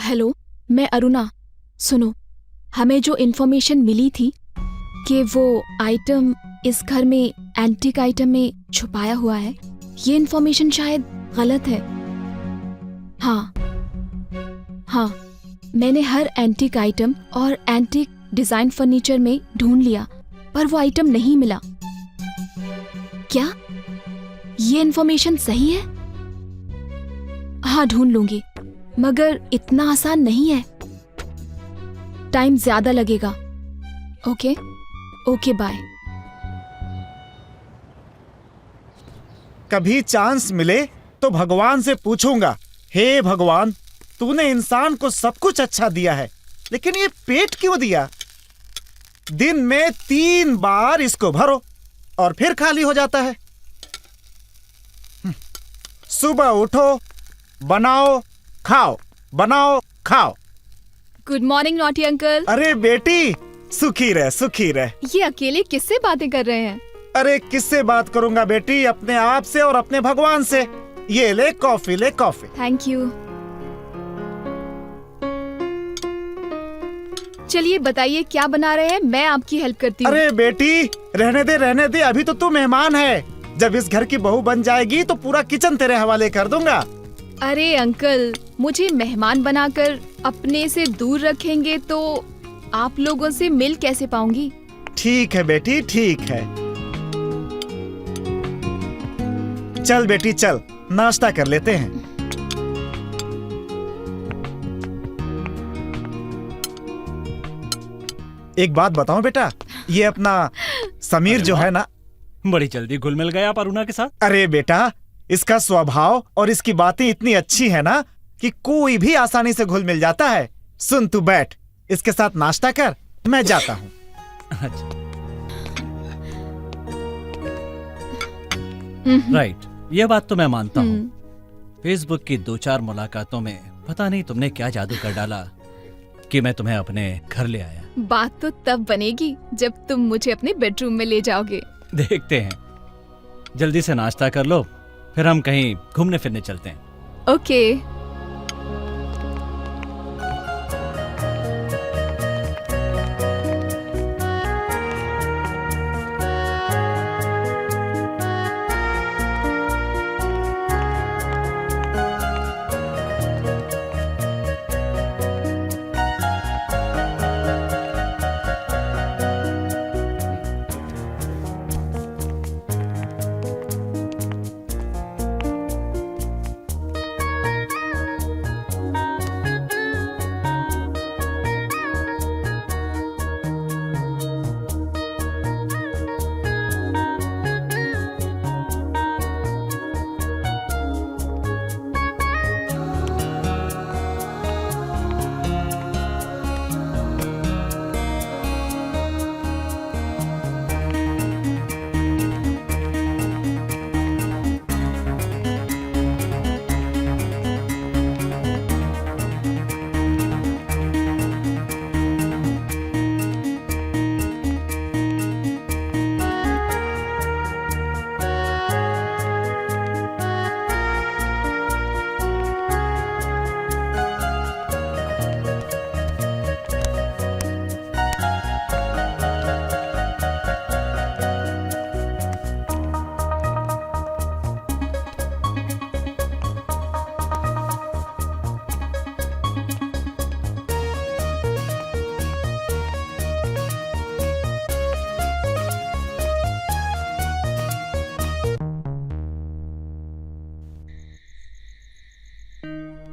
Hello, मैं अरुणा। सुनो, हमें जो इन्फॉर्मेशन मिली थी कि वो आइटम इस घर में एंटीक आइटम में छुपाया हुआ है, ये इन्फॉर्मेशन शायद गलत है। हाँ, मैंने हर एंटीक आइटम और एंटीक डिजाइन फर्नीचर में ढूंढ लिया, पर वो आइटम नहीं मिला। क्या ये इन्फॉर्मेशन सही है? हाँ, ढूंढ लूंगी, मगर इतना आसान नहीं है। टाइम ज्यादा लगेगा। Okay, bye. कभी चांस मिले तो भगवान से पूछूंगा, हे भगवान, तूने इंसान को सब कुछ अच्छा दिया है, लेकिन ये पेट क्यों दिया? दिन में 3 बार इसको भरो और फिर खाली हो जाता है। सुबह उठो, बनाओ खाओ, बनाओ खाओ। Good morning naughty uncle. अरे बेटी, सुखी रह, सुखी रह। ये अकेले किससे बातें कर रहे हैं? अरे किससे बात करूंगा बेटी, अपने आप से और अपने भगवान से। ये ले कॉफी, ले कॉफी। Thank you. चलिए बताइए क्या बना रहे हैं, मैं आपकी हेल्प करती हूँ। अरे बेटी, रहने दे, अभी तो तू मेहमान है। जब इस घर की बहू बन जाएगी तो पूरा किचन तेरे हवाले कर दूंगा। अरे अंकल, मुझे मेहमान बनाकर अपने से दूर रखेंगे तो आप लोगों से मिल कैसे पाऊंगी? ठीक है बेटी, ठीक है। चल बेटी चल, नाश्ता कर लेते हैं। एक बात बताऊं बेटा, ये अपना समीर जो है ना, बड़ी जल्दी घुल मिल गए आप अरुणा के साथ। अरे बेटा, इसका स्वभाव और इसकी बातें इतनी अच्छी है ना कि कोई भी आसानी से घुल मिल जाता है। सुन, तू बैठ, इसके साथ नाश्ता कर, मैं जाता हूँ। राइट, ये बात तो मैं मानता हूँ। फेसबुक की 2-4 मुलाकातों में पता नहीं तुमने क्या जादू कर डाला कि मैं तुम्हें अपने घर ले आया। बात तो तब बनेगी जब तुम मुझे अपने बेडरूम में ले जाओगे। देखते हैं। जल्दी से नाश्ता कर लो, फिर हम कहीं घूमने फिरने चलते हैं। ओके।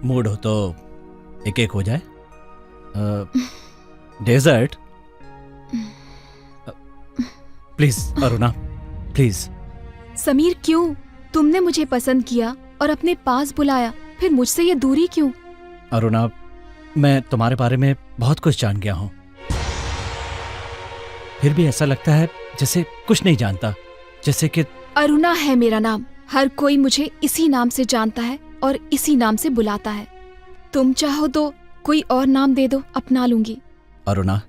मूड हो तो एक एक हो जाए। Dessert please Aruna, please. Sameer, क्यों? तुमने मुझे पसंद किया और अपने पास बुलाया, फिर मुझसे ये दूरी क्यों? अरुणा, मैं तुम्हारे बारे में बहुत कुछ जान गया हूँ, फिर भी ऐसा लगता है जैसे कुछ नहीं जानता, जैसे कि अरुणा है मेरा नाम। हर कोई मुझे इसी नाम से जानता है और इसी नाम से बुलाता है। तुम चाहो तो कोई और नाम दे दो, अपना लूंगी। अरुणा,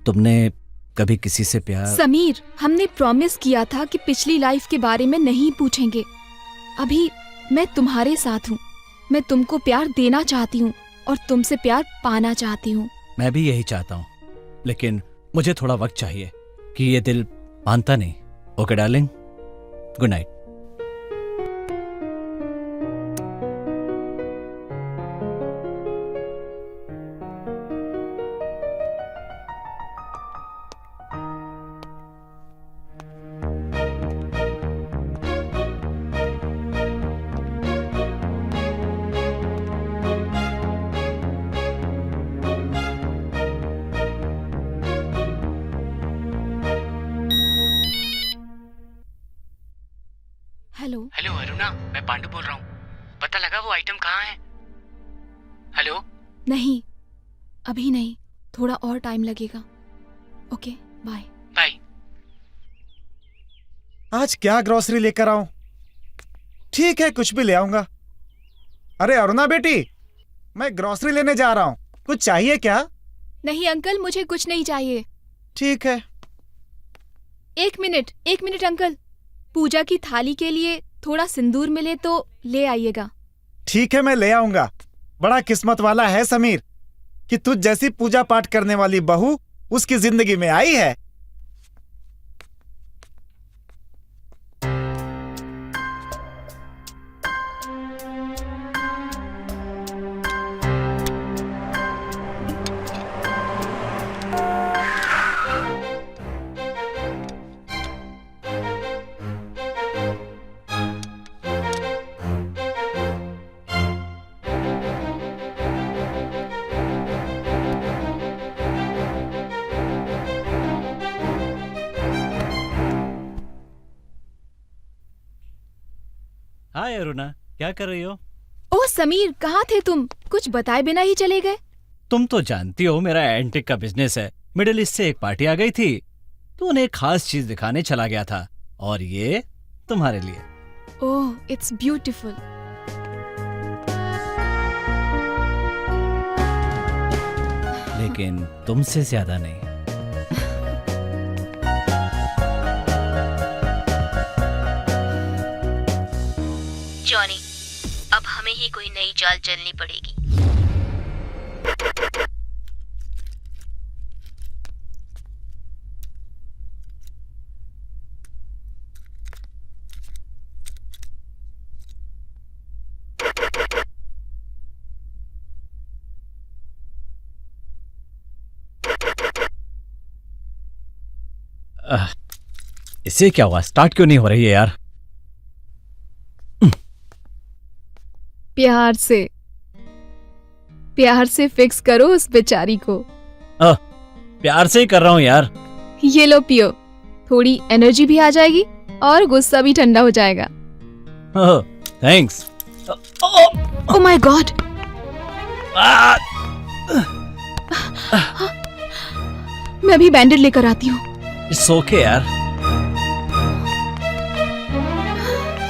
तुमने कभी किसी से प्यार? समीर, हमने प्रॉमिस किया था कि पिछली लाइफ के बारे में नहीं पूछेंगे। अभी मैं तुम्हारे साथ हूँ, मैं तुमको प्यार देना चाहती हूँ, और तुमसे प्यार पाना चाहती हूँ। मैं भी यही चाहता हूँ, लेकिन मुझे थोड़ा वक्त चाहिए कि ये दिल मानता नहीं। Okay darling, good night. Hello. Hello Aruna, मैं पांडु बोल रहा हूँ। पता लगा वो आइटम कहाँ है? हेलो। नहीं, अभी नहीं, थोड़ा और टाइम लगेगा। Okay, bye. बाय। आज क्या ग्रोसरी लेकर आऊं? ठीक है, कुछ भी ले आऊंगा। अरे अरुणा बेटी, मैं ग्रोसरी लेने जा रहा हूं, कुछ चाहिए क्या? नहीं अंकल, मुझे कुछ नहीं चाहिए। ठीक है। एक मिनट अंकल, पूजा की थाली के लिए थोड़ा सिंदूर मिले तो ले आइएगा। ठीक है, मैं ले आऊंगा। बड़ा किस्मत वाला है समीर कि तुझ जैसी पूजा पाठ करने वाली बहू उसकी जिंदगी में आई है। हाय अरुणा, क्या कर रही हो? ओह समीर, कहाँ थे तुम? कुछ बताए बिना ही चले गए। तुम तो जानती हो मेरा एंटिक का बिजनेस है। मिडिल ईस्ट से एक पार्टी आ गई थी तो उन्हें एक खास चीज दिखाने चला गया था, और ये तुम्हारे लिए। ओह, इट्स ब्यूटीफुल। लेकिन तुमसे ज्यादा नहीं। जॉनी, अब हमें ही कोई नई चाल चलनी पड़ेगी। इसे क्या हुआ? स्टार्ट क्यों नहीं हो रही है यार? प्यार से फिक्स करो उस बेचारी को। प्यार से ही कर रहा हूँ यार। ये लो पियो, थोड़ी एनर्जी भी आ जाएगी और गुस्सा भी ठंडा हो जाएगा। थैंक्स। ओह माय गॉड, मैं भी बैंडेड लेकर आती हूँ। इट्स ओके यार।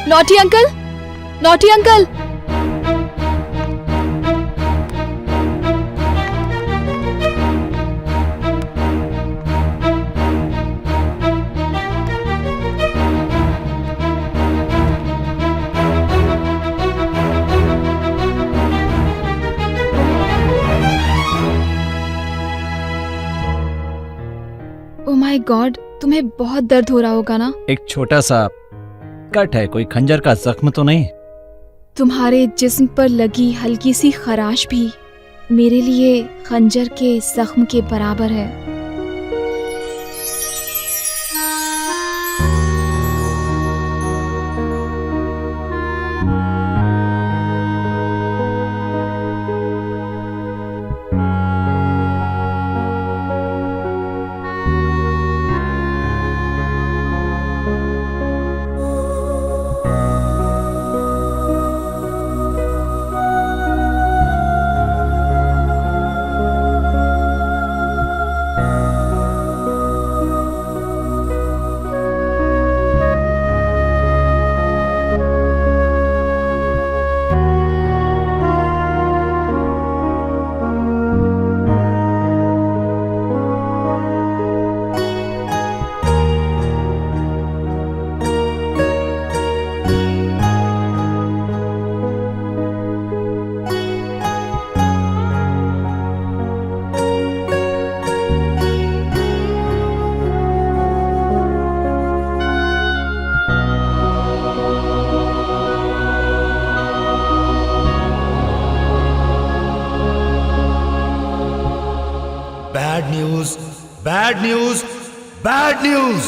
Naughty uncle, naughty uncle. Oh my God, तुम्हें बहुत दर्द हो रहा होगा ना? एक छोटा सा कट है, कोई खंजर का जख्म तो नहीं? तुम्हारे जिस्म पर लगी हल्की सी खराश भी मेरे लिए खंजर के जख्म के बराबर है। Bad news, bad news.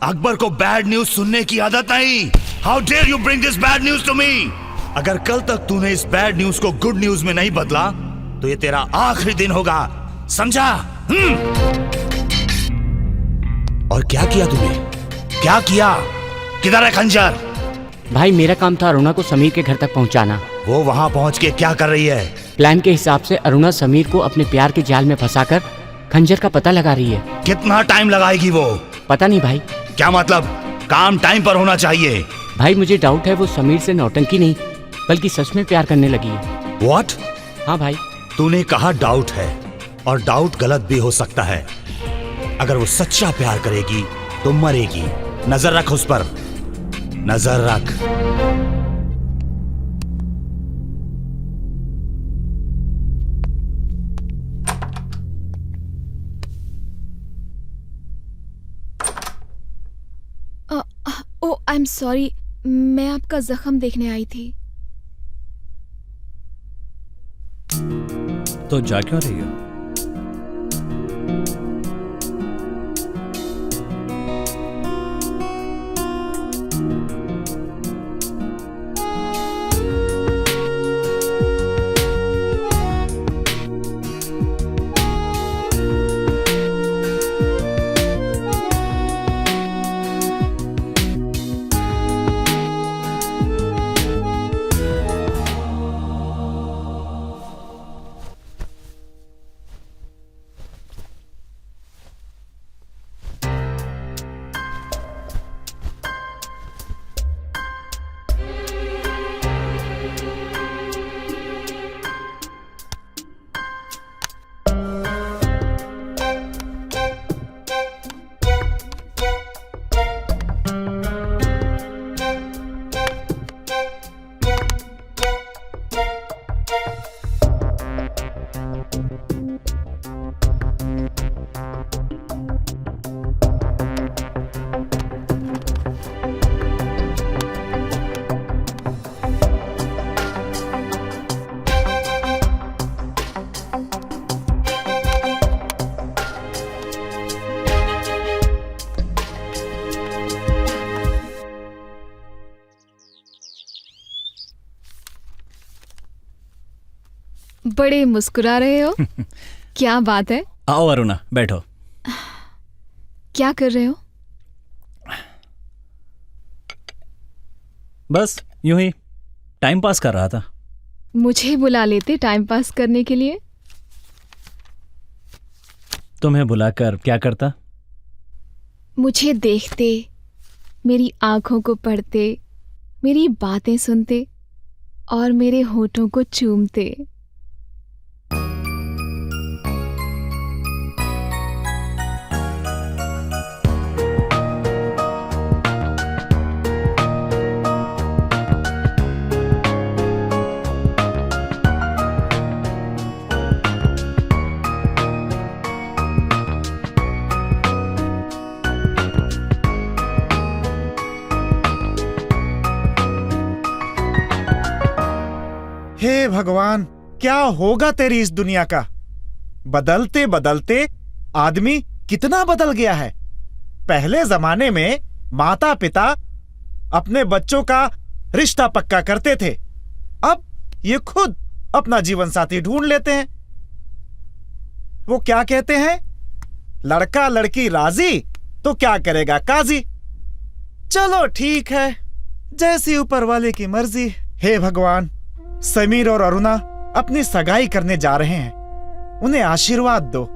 Akbar को बैड न्यूज सुनने की आदत नहीं। How dare you bring this bad news to me. अगर कल तक तूने इस बैड न्यूज को गुड न्यूज में नहीं बदला तो ये तेरा आखिरी दिन होगा, समझा? और क्या किया तूने? क्या किया? किधर है खंजर? भाई मेरा काम था अरुणा को समीर के घर तक पहुंचाना। वो वहां पहुंच के क्या कर रही है? प्लान के हिसाब से अरुणा समीर को अपने प्यार के जाल में फंसाकर खंजर का पता लगा रही है। कितना टाइम लगाएगी वो? पता नहीं भाई। क्या मतलब? काम टाइम पर होना चाहिए। भाई मुझे डाउट है वो समीर से नौटंकी नहीं बल्कि सच में प्यार करने लगी है। व्हाट? हाँ भाई। तूने कहा डाउट है, और डाउट गलत भी हो सकता है। अगर वो सच्चा प्यार करेगी तो मरेगी। नजर रख उस पर, नजर रख। ओ आई एम सॉरी, मैं आपका जख्म देखने आई थी। तो जा क्यों रही हो? बड़े मुस्कुरा रहे हो। क्या बात है? आओ अरुणा, बैठो। क्या कर रहे हो? बस यूं ही टाइम पास कर रहा था। मुझे बुला लेते टाइम पास करने के लिए। तुम्हें बुलाकर क्या करता? मुझे देखते, मेरी आंखों को पढ़ते, मेरी बातें सुनते और मेरे होठों को चूमते। हे भगवान, क्या होगा तेरी इस दुनिया का? बदलते बदलते आदमी कितना बदल गया है। पहले जमाने में माता पिता अपने बच्चों का रिश्ता पक्का करते थे, अब ये खुद अपना जीवन साथी ढूंढ लेते हैं। वो क्या कहते हैं, लड़का लड़की राजी तो क्या करेगा काजी। चलो ठीक है, जैसी ऊपर वाले की मर्जी। हे भगवान, समीर और अरुणा अपनी सगाई करने जा रहे हैं, उन्हें आशीर्वाद दो।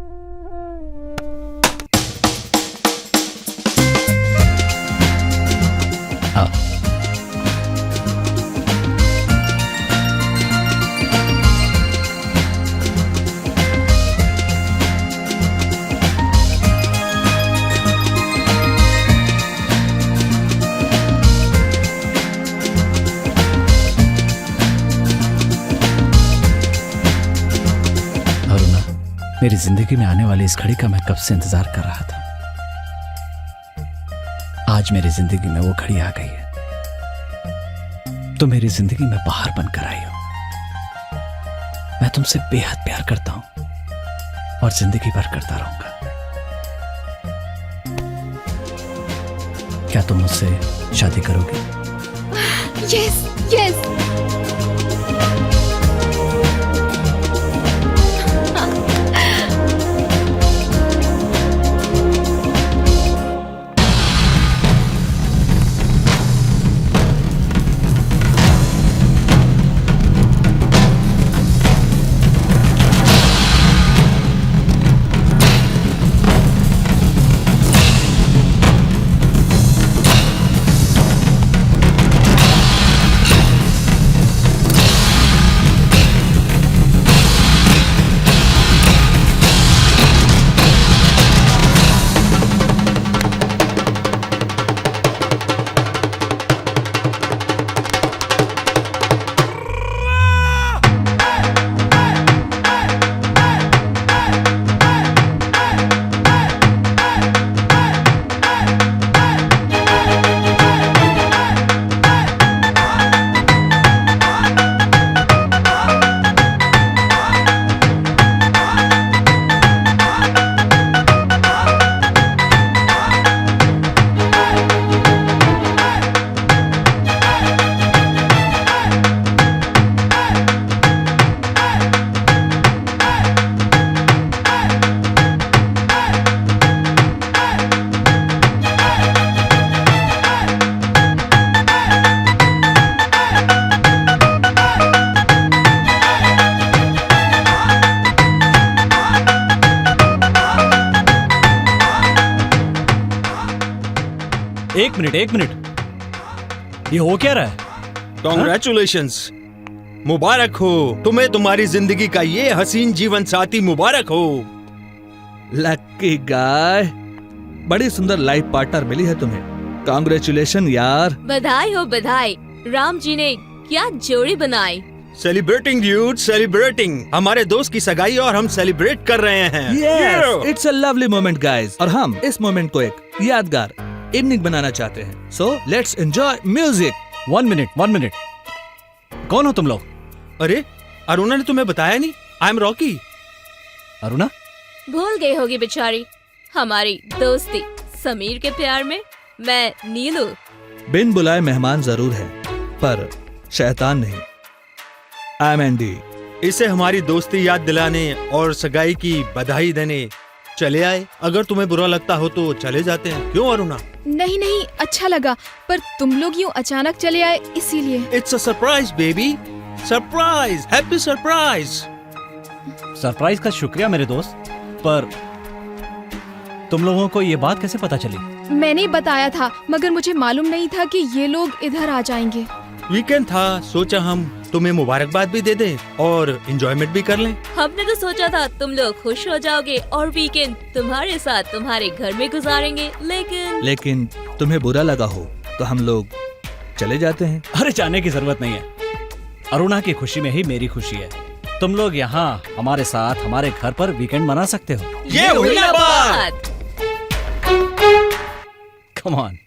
मेरी जिंदगी में आने वाली इस घड़ी का मैं कब से इंतजार कर रहा था। आज मेरी जिंदगी में वो घड़ी आ गई है। तो मेरी जिंदगी में बाहर बनकर आई हो। मैं तुमसे बेहद प्यार करता हूं और जिंदगी भर करता रहूंगा। क्या तुम मुझसे शादी करोगी? Yes yes. एक मिनट, ये हो क्या रहा है? कॉन्ग्रेचुलेशंस, मुबारक हो तुम्हें, तुम्हारी जिंदगी का ये हसीन जीवन साथी मुबारक हो। लकी गाय, बड़ी सुंदर लाइफ पार्टनर मिली है तुम्हें। कांग्रेचुलेशन यार। बधाई हो बधाई, राम जी ने क्या जोड़ी बनाई। Celebrating dude, celebrating. हमारे दोस्त की सगाई और हम सेलिब्रेट कर रहे हैं। Yes, it's a lovely moment guys, और हम इस मोमेंट को एक यादगार इवनिंग बनाना चाहते हैं। So let's enjoy music. 1 minute, कौन हो तुम लोग? अरे अरुणा ने तुम्हें बताया नहीं? I am Rocky. अरुणा? भूल गई होगी बेचारी हमारी दोस्ती। समीर के प्यार में मैं नीलू। बिन बुलाए मेहमान जरूर है, पर शैतान नहीं। I M Andy. इसे हमारी दोस्ती याद दिलाने और सगाई की बधाई देने चले आए। अगर तुम्हें बुरा लगता हो तो चले जाते हैं। क्यों अरुणा? नहीं नहीं, अच्छा लगा, पर तुम लोग यूं अचानक चले आए इसीलिए। It's a surprise baby, surprise, happy surprise. Surprise का शुक्रिया मेरे दोस्त, पर तुम लोगों को ये बात कैसे पता चली? मैंने बताया था, मगर मुझे मालूम नहीं था कि ये लोग इधर आ जाएंगे। वीकेंड था, सोचा हम तुम्हें मुबारकबाद भी दे दें और एंजॉयमेंट भी कर लें। हमने तो सोचा था तुम लोग खुश हो जाओगे और वीकेंड तुम्हारे साथ तुम्हारे घर में गुजारेंगे, लेकिन तुम्हें बुरा लगा हो तो हम लोग चले जाते हैं। अरे जाने की जरूरत नहीं है, अरुणा की खुशी में ही मेरी खुशी है। तुम लोग यहाँ हमारे साथ हमारे घर पर वीकेंड मना सकते हो। ये हुई ना बात। Come on.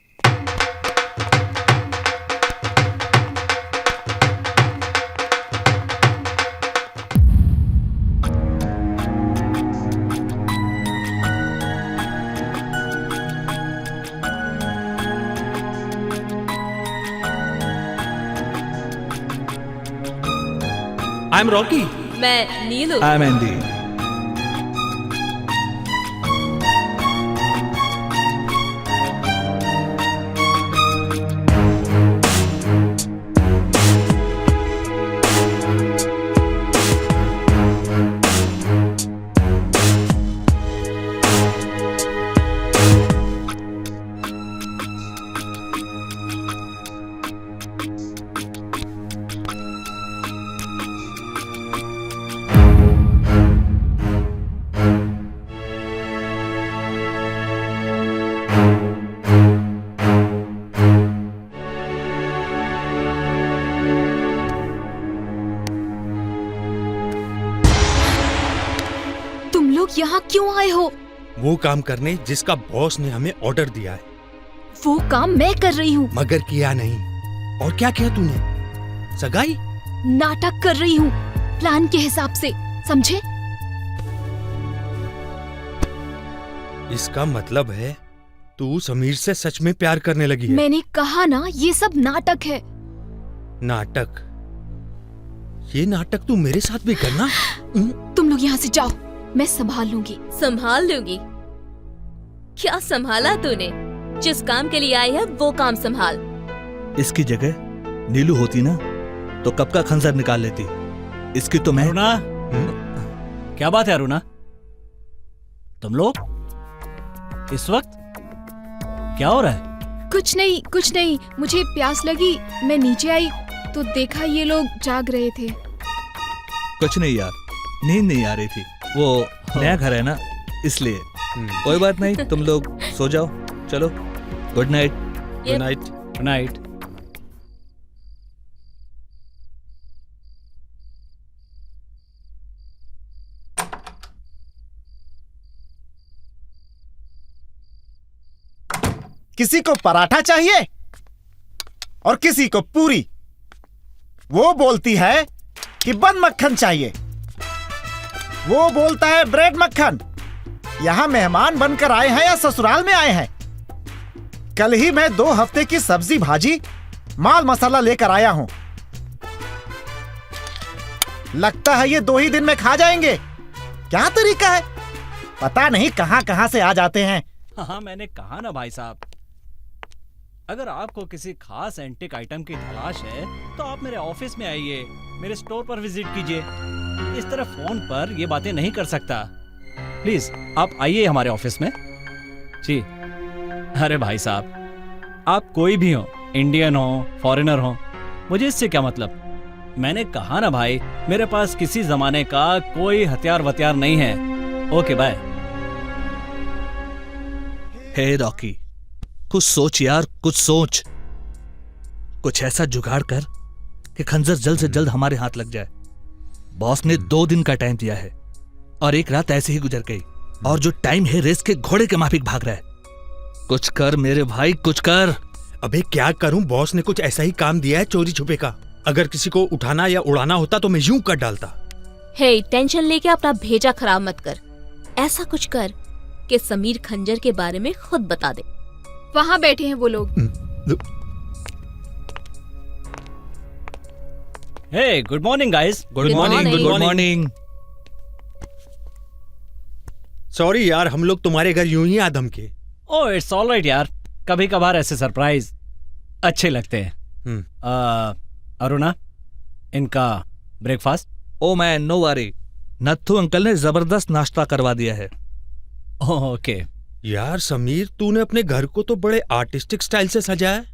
I am Rocky. मैं नीलू। I am Andy. यहाँ क्यों आए हो? वो काम करने जिसका बॉस ने हमें ऑर्डर दिया है। वो काम मैं कर रही हूँ। मगर किया नहीं। और क्या किया तूने? सगाई? नाटक कर रही हूँ, प्लान के हिसाब से, समझे? इसका मतलब है तू समीर से सच में प्यार करने लगी है? मैंने कहा ना, ये सब नाटक है। नाटक? ये नाटक तू मेरे साथ भी करना? तुम लोग यहाँ से जाओ, मैं संभाल लूंगी। संभाल लूंगी? क्या संभाला तूने? जिस काम के लिए आई है वो काम संभाल। इसकी जगह नीलू होती ना तो कब का खंजर निकाल लेती। इसकी तो मैं। अरुणा, क्या बात है अरुणा? तुम लोग इस वक्त क्या हो रहा है? कुछ नहीं, मुझे प्यास लगी, मैं नीचे आई तो देखा ये लोग जाग रहे थे। कुछ नहीं यार, नींद नहीं आ रही थी। वो नया घर है ना, इसलिए। कोई बात नहीं, तुम लोग सो जाओ। चलो, good night. Good night. Good night. किसी को पराठा चाहिए और किसी को पूरी। वो बोलती है कि बन मक्खन चाहिए, वो बोलता है ब्रेड मक्खन। यहां मेहमान बनकर आए हैं या ससुराल में आए हैं? कल ही मैं 2 हफ्ते की सब्जी भाजी माल मसाला लेकर आया हूं। लगता है ये 2 ही दिन में खा जाएंगे। क्या तरीका है? पता नहीं कहां कहां से आ जाते हैं। हाँ, मैंने कहा ना भाई साहब, अगर आपको किसी खास एंटिक आइटम की तलाश है तो आप मेरे ऑफिस में आइए, मेरे स्टोर पर विजिट कीजिए। इस तरह फोन पर ये बातें नहीं कर सकता। प्लीज आप आइए हमारे ऑफिस में। जी। अरे भाई साहब, आप कोई भी हो, इंडियन हो, फॉरेनर हो, मुझे इससे क्या मतलब। मैंने कहा ना भाई, मेरे पास किसी जमाने का कोई हथियार वथियार नहीं है। Okay bye. हे रॉकी, कुछ सोच यार, कुछ सोच। कुछ ऐसा जुगाड़ कर कि खंजर जल्द से जल्द हमारे हाथ लग जाए। बॉस ने 2 दिन का टाइम दिया है और एक रात ऐसे ही गुजर गई, और जो टाइम है रेस के घोड़े के माफिक भाग रहा है। कुछ कर मेरे भाई, कुछ कर। अबे क्या करूं, बॉस ने कुछ ऐसा ही काम दिया है चोरी छुपे का। अगर किसी को उठाना या उड़ाना होता तो मैं यूं कर डालता। हे, टेंशन लेके अपना भेजा खराब मत कर। ऐसा कुछ कर कि समीर खंजर के बारे में खुद बता दे। वहाँ बैठे हैं वो लोग। Hey, good morning guys. Good morning. Good morning. Sorry यार, हम लोग तुम्हारे घर यूं ही आदम के। ओह, इट्स ऑलराइट यार, कभी कभार ऐसे सरप्राइज अच्छे लगते हैं। अरुणा, इनका breakfast. Oh man, no worry, Natthu uncle ने जबरदस्त नाश्ता करवा दिया है। ओके। यार समीर, तूने अपने घर को तो बड़े आर्टिस्टिक स्टाइल से सजाया है,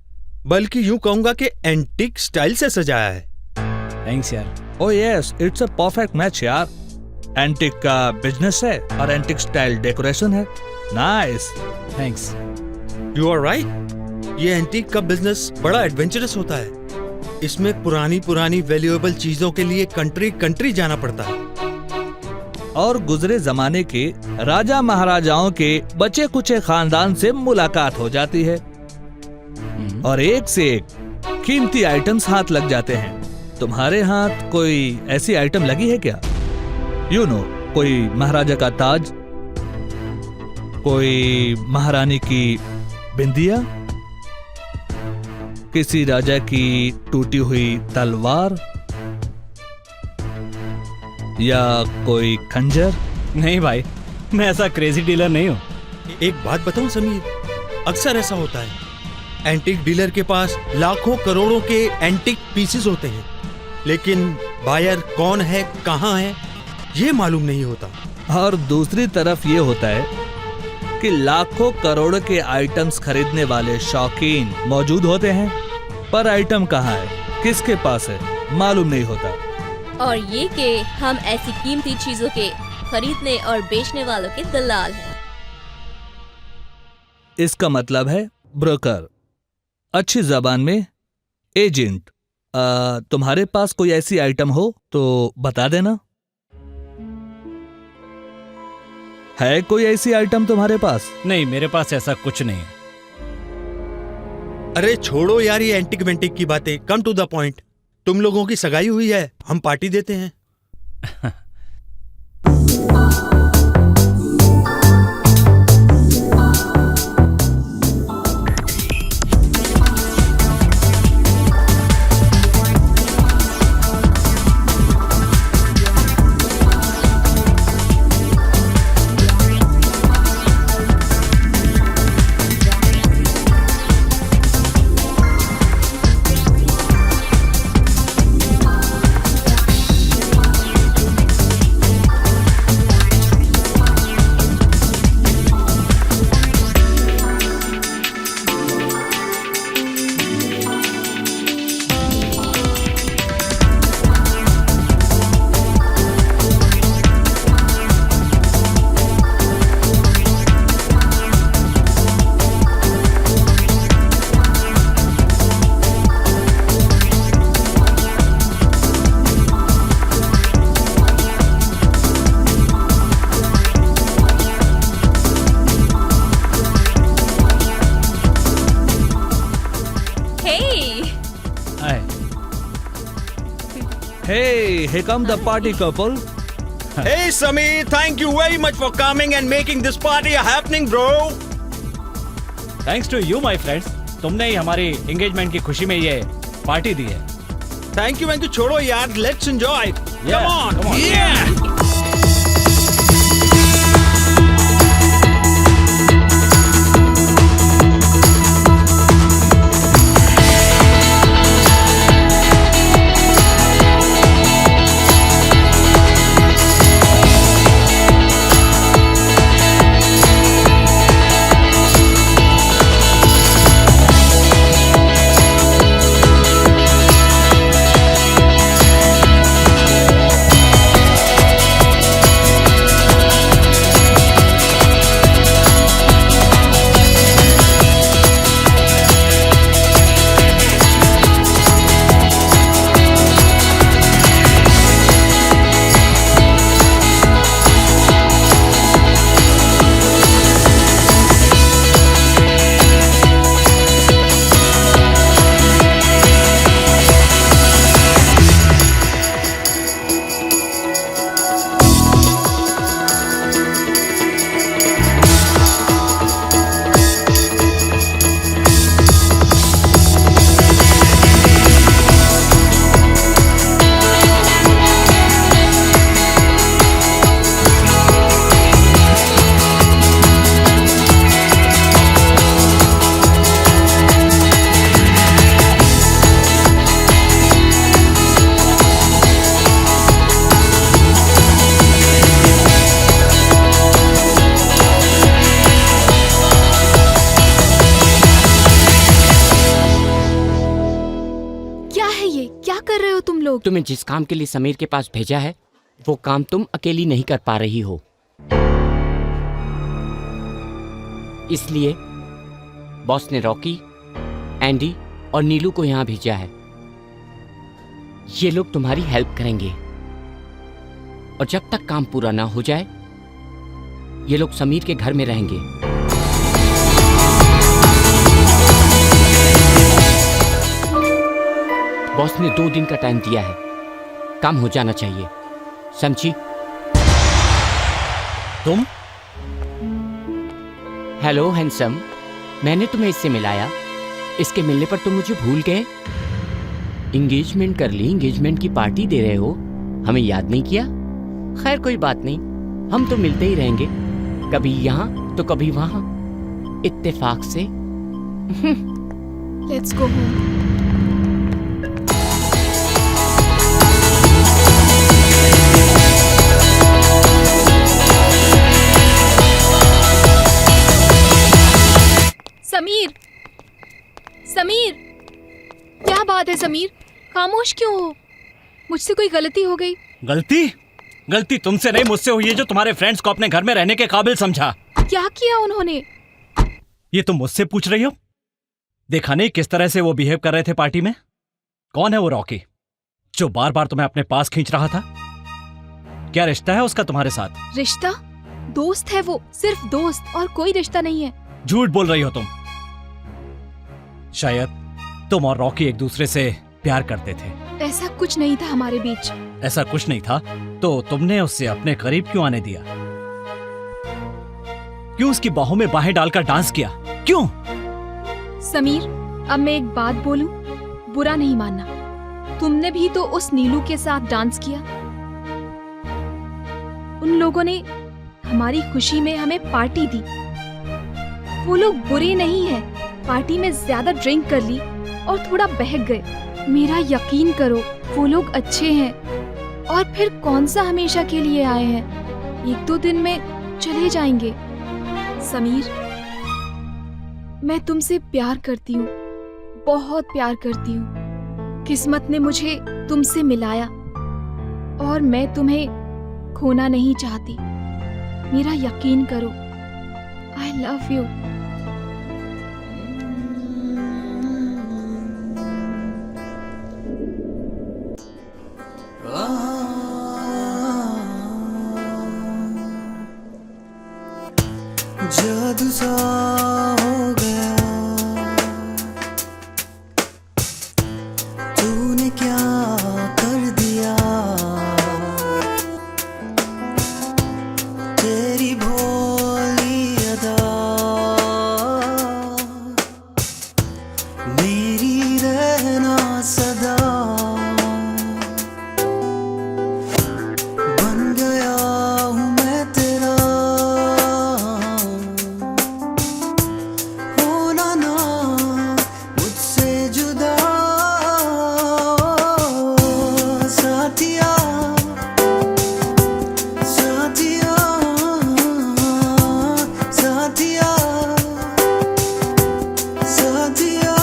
बल्कि यूं कहूंगा कि एंटिक स्टाइल से सजाया है। थैंक्स यार। Oh yes, it's a perfect match यार। एंटिक का बिजनेस है और एंटिक स्टाइल डेकोरेशन है। Nice. Thanks. You are right. ये एंटिक का बिजनेस बड़ा एडवेंचरस होता है। इसमें पुरानी वैल्यूएबल चीजों के लिए कंट्री जाना पड़ता है। और गुजरे जमाने के राजा महाराजाओं के बचे कुचे खानदान से मुलाकात हो जाती है और एक से एक कीमती आइटम्स हाथ लग जाते हैं। तुम्हारे हाथ कोई ऐसी आइटम लगी है क्या? यू नो, कोई महाराजा का ताज, कोई महारानी की बिंदिया, किसी राजा की टूटी हुई तलवार, या कोई खंजर? नहीं भाई, मैं ऐसा क्रेजी डीलर नहीं हूँ। एक बात बताऊं समीर, अक्सर ऐसा होता है। एंटिक डीलर के पास लाखों करोड़ों के एंटिक पीसेस होते हैं, लेकिन बायर कौन है, कहाँ है, ये मालूम नहीं होता। और दूसरी तरफ ये होता है कि लाखों करोड़ों के आइटम्स खरीदने वाले शौकीन मौजूद होते हैं, पर आइटम कहाँ है, किसके पास है, मालूम नहीं होता। और ये कि हम ऐसी कीमती चीजों के खरीदने और बेचने वालों के दलाल हैं। इसका मतलब है ब्रोकर, अच्छी जबान में एजेंट। तुम्हारे पास कोई ऐसी आइटम हो तो बता देना। है कोई ऐसी आइटम तुम्हारे पास? नहीं, मेरे पास ऐसा कुछ नहीं है। अरे छोड़ो यार ये एंटिक वेंटिक की बातें, कम टू द पॉइंट। तुम लोगों की सगाई हुई है, हम पार्टी देते हैं। Hey, here come the party couple. Hey Sameer, thank you very much for coming and making this party happening, bro. Thanks to you my friends, तुमने ही हमारी एंगेजमेंट की खुशी में ये पार्टी दी है। Thank you, छोड़ो यार, let's enjoy. Yeah, Come on. come on. Yeah. तुम्हें जिस काम के लिए समीर के पास भेजा है वो काम तुम अकेली नहीं कर पा रही हो, इसलिए बॉस ने रॉकी, एंडी और नीलू को यहां भेजा है। ये लोग तुम्हारी हेल्प करेंगे और जब तक काम पूरा ना हो जाए ये लोग समीर के घर में रहेंगे। बॉस ने 2 दिन का टाइम दिया है, काम हो जाना चाहिए, समझी? तुम? हेलो हैंडसम, मैंने तुम्हें इससे मिलाया, इसके मिलने पर तुम मुझे भूल गए? एंगेजमेंट कर ली, एंगेजमेंट की पार्टी दे रहे हो, हमें याद नहीं किया? खैर कोई बात नहीं, हम तो मिलते ही रहेंगे, कभी यहाँ तो कभी वहाँ, इत्तेफाक से। Let's go home. Sameer, Sameer, क्या बात है समीर? खामोश क्यों हो? मुझसे कोई गलती हो गई? गलती? गलती तुमसे नहीं मुझसे हुई है जो तुम्हारे फ्रेंड्स को अपने घर में रहने के काबिल समझा। क्या किया उन्होंने? ये तुम मुझसे पूछ रही हो? देखा नहीं किस तरह से वो बिहेव कर रहे थे पार्टी में? कौन है वो रॉकी जो बार बार तुम्हें अपने पास खींच रहा था? क्या रिश्ता है उसका तुम्हारे साथ? रिश्ता? दोस्त है वो, सिर्फ दोस्त, और कोई रिश्ता नहीं है। झूठ बोल रही हो तुम। शायद तुम और रॉकी एक दूसरे से प्यार करते थे। ऐसा कुछ नहीं था हमारे बीच। ऐसा कुछ नहीं था तो तुमने उससे अपने करीब क्यों आने दिया? क्यों उसकी बाहों में बाहें डालकर डांस किया? क्यों? समीर, अब मैं एक बात बोलूं, बुरा नहीं मानना, तुमने भी तो उस नीलू के साथ डांस किया। उन लोगों ने हमारी खुशी में हमें पार्टी दी। वो लोग बुरे नहीं हैं, पार्टी में ज्यादा ड्रिंक कर ली और थोड़ा बहक गए। मेरा यकीन करो, वो लोग अच्छे हैं, और फिर कौन सा हमेशा के लिए आए हैं, 1-2 दिन में चले जाएंगे। समीर, मैं तुमसे प्यार करती हूँ, बहुत प्यार करती हूँ। किस्मत ने मुझे तुमसे मिलाया और मैं तुम्हें खोना नहीं चाहती। मेरा यकीन करो, I love you. जादू सा हो गया, तूने क्या कर दिया। साथिया साथिया साथिया साथिया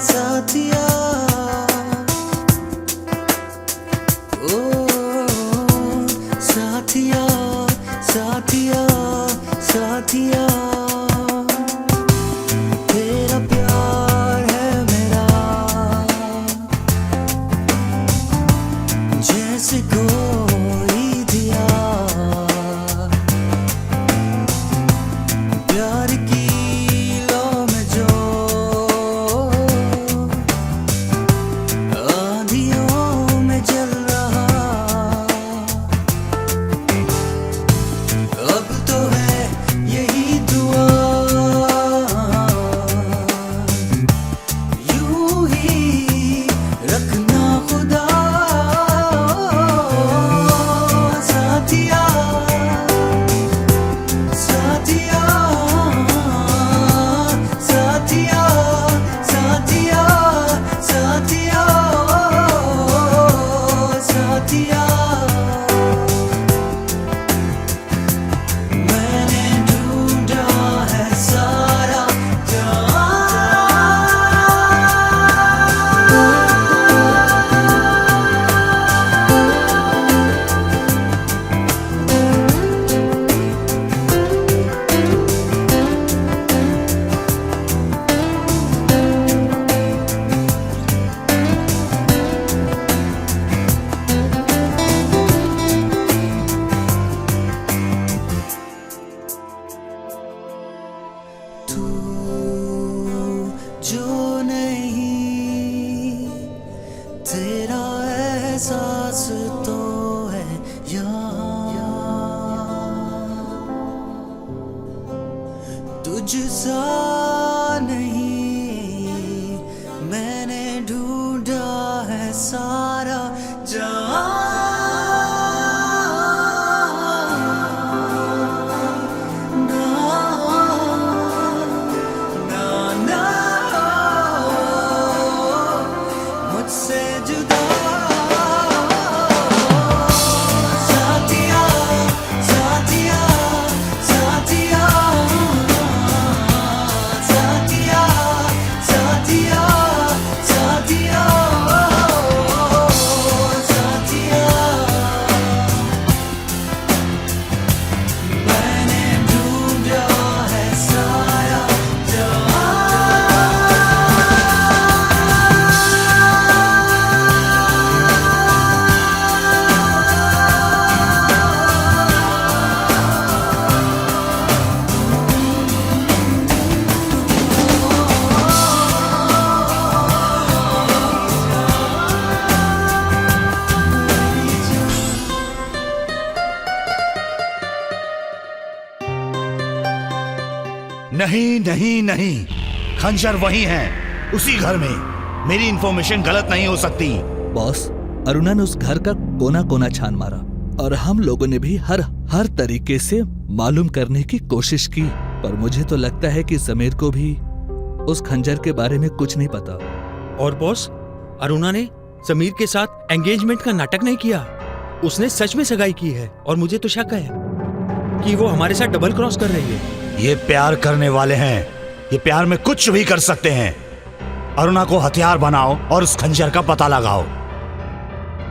साथिया ओ साथिया साथिया साथिया तेरा प्यार है मेरा जैसे कोई दिया प्यार की लो में जो आंधियों में जल रहा अब तो है यही दुआ यूं ही रखना खुदा साथिया साथिया साथिया साथिया साथिया साथिया मैंने ढूंढा है सारा तू जो नहीं तेरा एहसास तो है यहाँ तुझसा नहीं मैंने ढूंढा है सारा मुझसे जुदा साथिया साथिया साथिया साथिया साथिया साथिया साथिया मैंने ढूंढा है सारा नहीं नहीं नहीं, खंजर वही है, उसी घर में। मेरी इंफॉर्मेशन गलत नहीं हो सकती। बॉस, अरुणा ने उस घर का कोना कोना छान मारा और हम लोगों ने भी हर तरीके से मालूम करने की कोशिश की, पर मुझे तो लगता है कि समीर को भी उस खंजर के बारे में कुछ नहीं पता। और बॉस, अरुणा ने समीर के साथ एंगेजमेंट का नाटक नहीं किया, उसने सच में सगाई की है। और मुझे तो शक है कि वो हमारे साथ डबल क्रॉस कर रही है। ये प्यार करने वाले हैं, ये प्यार में कुछ भी कर सकते हैं। अरुणा को हथियार बनाओ और उस खंजर का पता लगाओ,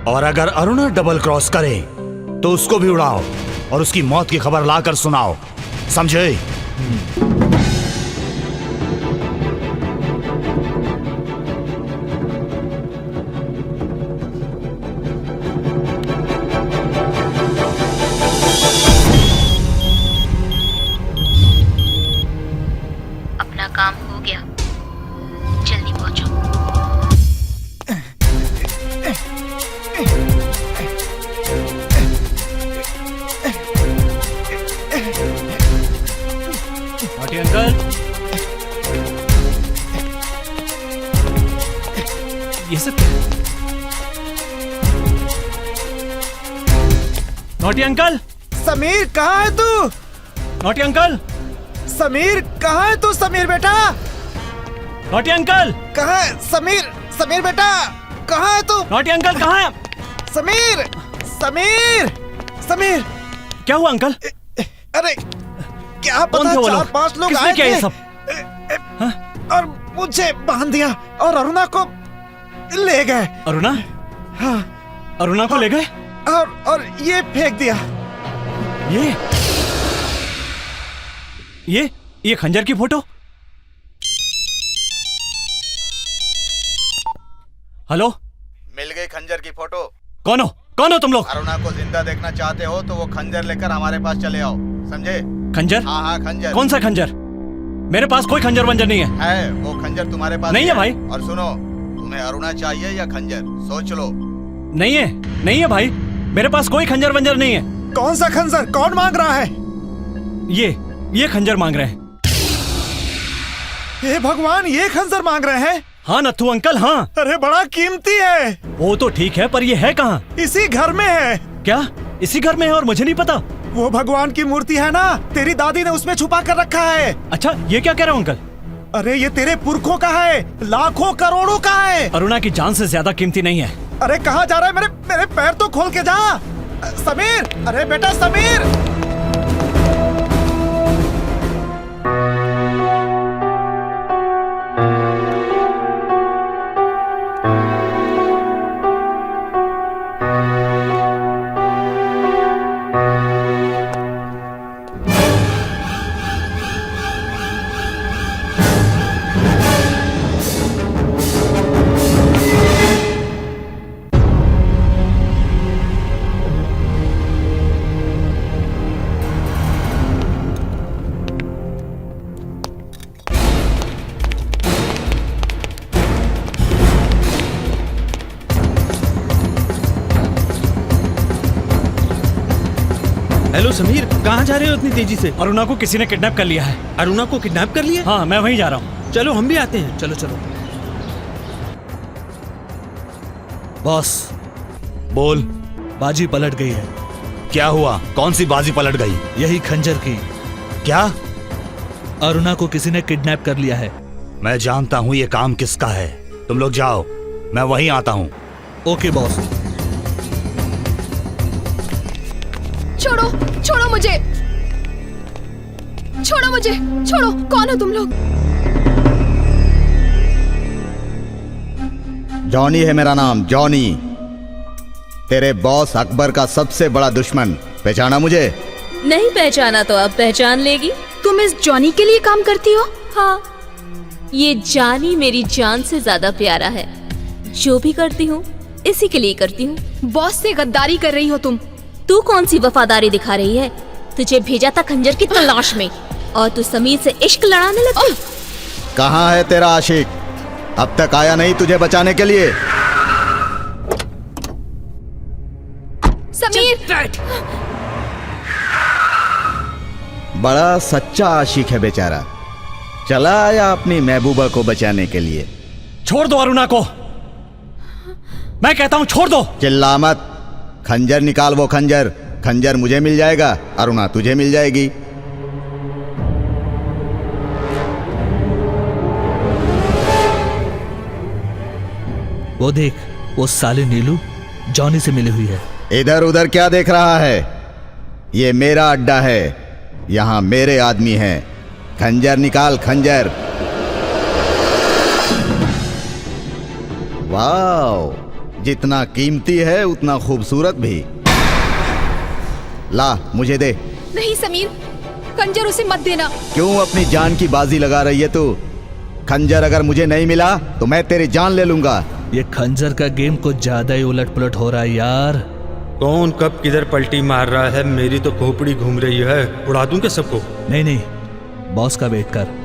और अगर अरुणा डबल क्रॉस करे तो उसको भी उड़ाओ और उसकी मौत की खबर लाकर सुनाओ, समझे? अपना काम हो गया, जल्दी पहुंचो। नॉटी अंकल, ये सब क्या है? नॉटी अंकल, समीर कहाँ है तू? नॉटी अंकल, समीर कहाँ है तू? समीर बेटा नॉटी अंकल, कहाँ है? समीर, समीर बेटा कहाँ है तू? नॉटी अंकल कहाँ है? समीर, समीर, समीर। क्या हुआ अंकल? अरे क्या कौन पता, थे वो लोग? 4-5 लोग किसने आए किया ये थे सब? और मुझे बांध दिया और अरुणा को ले गए। अरुणा? हाँ, अरुणा को ले गए? और ये फेंक दिया। ये खंजर की फोटो? हेलो, मिल गई खंजर की फोटो। कौन हो तुम लोग? अरुणा को जिंदा देखना चाहते हो तो वो खंजर लेकर हमारे पास चले आओ, समझे? खंजर? हाँ खंजर। कौन सा खंजर? मेरे पास कोई खंजर वंजर नहीं है वो खंजर तुम्हारे पास नहीं है भाई। और सुनो, तुम्हें अरुणा चाहिए या खंजर, सोच लो। नहीं है भाई, मेरे पास कोई खंजर वंजर नहीं है। कौन सा खंजर? कौन मांग रहा है? ये खंजर मांग रहे हैं। हे भगवान, ये खंजर मांग रहे हैं? हाँ नथु अंकल, हाँ। अरे बड़ा कीमती है। वो तो ठीक है, पर ये है कहाँ? इसी घर में है। क्या इसी घर में है और मुझे नहीं पता? वो भगवान की मूर्ति है ना, तेरी दादी ने उसमें छुपा कर रखा है। अच्छा, ये क्या कह रहे हो अंकल? अरे ये तेरे पुरखों का है, लाखों करोड़ों का है। अरुणा की जान से ज्यादा कीमती नहीं है। अरे कहाँ जा रहा है? मेरे पैर तो खोल के जा। समीर, अरे बेटा समीर। हेलो समीर, कहाँ जा रहे हो इतनी तेजी से? अरुणा को किसी ने किडनैप कर लिया है। अरुणा को किडनैप कर लिया? हाँ, मैं वहीं जा रहा हूँ। चलो हम भी आते हैं। चलो चलो। बॉस, बोल, बाजी पलट गई है। क्या हुआ? कौन सी बाजी पलट गई? यही खंजर की। क्या? अरुणा को किसी ने किडनैप कर लिया है। मैं जानता हूँ ये काम किसका है। तुम लोग जाओ, मैं वहीं आता हूँ। Okay boss. छोड़ो मुझे, छोड़ो। कौन हो तुम लोग? जॉनी है मेरा नाम, जॉनी। तेरे बॉस अकबर का सबसे बड़ा दुश्मन। पहचाना मुझे? नहीं पहचाना तो अब पहचान लेगी। तुम इस जॉनी के लिए काम करती हो? हाँ, ये जानी मेरी जान से ज्यादा प्यारा है। जो भी करती हूँ इसी के लिए करती हूँ। बॉस से गद्दारी कर रही हो तुम। तू कौन सी वफादारी दिखा रही है? तुझे भेजा था खंजर की तलाश में और तू समीर से इश्क लड़ाने लगी। कहाँ है तेरा आशिक? अब तक आया नहीं तुझे बचाने के लिए? समीर, बड़ा सच्चा आशिक है बेचारा। चला आया अपनी महबूबा को बचाने के लिए। छोड़ दो अरुणा को, मैं कहता हूँ छोड़ दो। चिल्ला मत। खंजर निकाल, वो खंजर मुझे मिल जाएगा, अरुणा तुझे मिल जाएगी। वो देख, वो साले नीलू जॉनी से मिली हुई है। इधर उधर क्या देख रहा है? ये मेरा अड्डा है, यहाँ मेरे आदमी हैं। खंजर निकाल, खंजर। वाओ, जितना कीमती है उतना खूबसूरत भी। ला, मुझे दे। नहीं समीर, खंजर उसे मत देना। क्यों अपनी जान की बाजी लगा रही है तू? खंजर अगर मुझे नहीं मिला तो मैं तेरी जान ले लूंगा। ये खंजर का गेम कुछ ज्यादा ही उलट पुलट हो रहा है यार। कौन कब किधर पलटी मार रहा है? मेरी तो खोपड़ी घूम रही है। उड़ा दूं क्या सबको? नहीं, बॉस का वेट कर।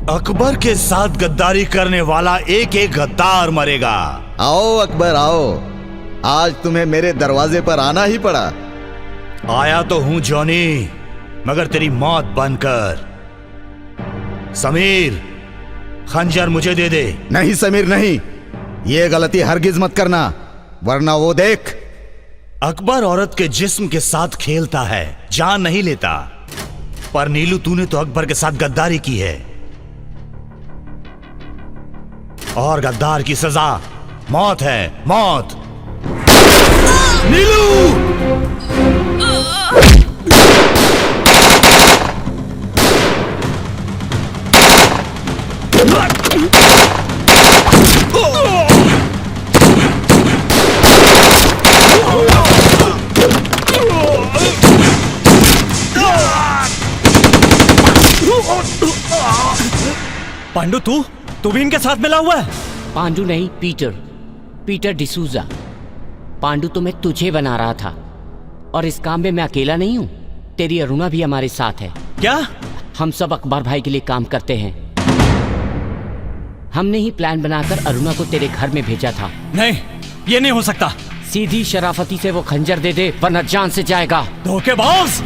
अकबर के साथ गद्दारी करने वाला एक एक गद्दार मरेगा। आओ अकबर आओ, आज तुम्हें मेरे दरवाजे पर आना ही पड़ा। आया तो हूं जॉनी, मगर तेरी मौत बनकर। समीर, खंजर मुझे दे दे। नहीं समीर नहीं, ये गलती हरगिज मत करना, वरना वो देख। अकबर औरत के जिस्म के साथ खेलता है, जान नहीं लेता। पर नीलू, तूने तो अकबर के साथ गद्दारी की है, और गद्दार की सजा मौत है, मौत। नीलू! पांडु, तू भी इनके साथ मिला हुआ है? पांडु नहीं, पीटर डिसूजा। पांडु तो मैं तुझे बना रहा था, और इस काम में मैं अकेला नहीं हूँ, तेरी अरुणा भी हमारे साथ है। क्या? हम सब अकबर भाई के लिए काम करते हैं। हमने ही प्लान बनाकर अरुणा को तेरे घर में भेजा था। नहीं, ये नहीं हो सकता। सीधी शराफती से वो खंजर दे दे, वरना जान से जाएगा। धोखेबाज!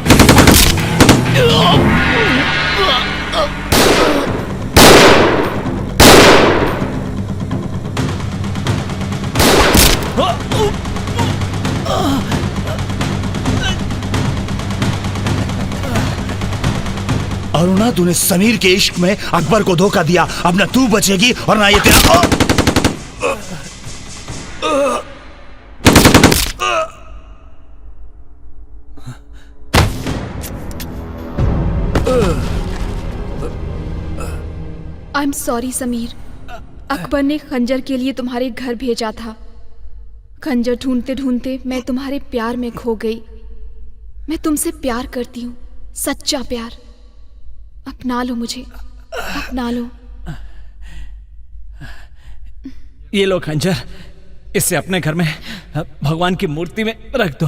अरुणा, तूने समीर के इश्क में अकबर को धोखा दिया। अब ना तू बचेगी और ना ये तेरा। I am sorry Sameer, Akbar ने खंजर के लिए तुम्हारे घर भेजा था। खंजर ढूंढते ढूंढते मैं तुम्हारे प्यार में खो गई। मैं तुमसे प्यार करती हूँ, सच्चा प्यार। अपना लो मुझे, अपना लो। ये लो खंजर, इसे अपने घर में भगवान की मूर्ति में रख दो।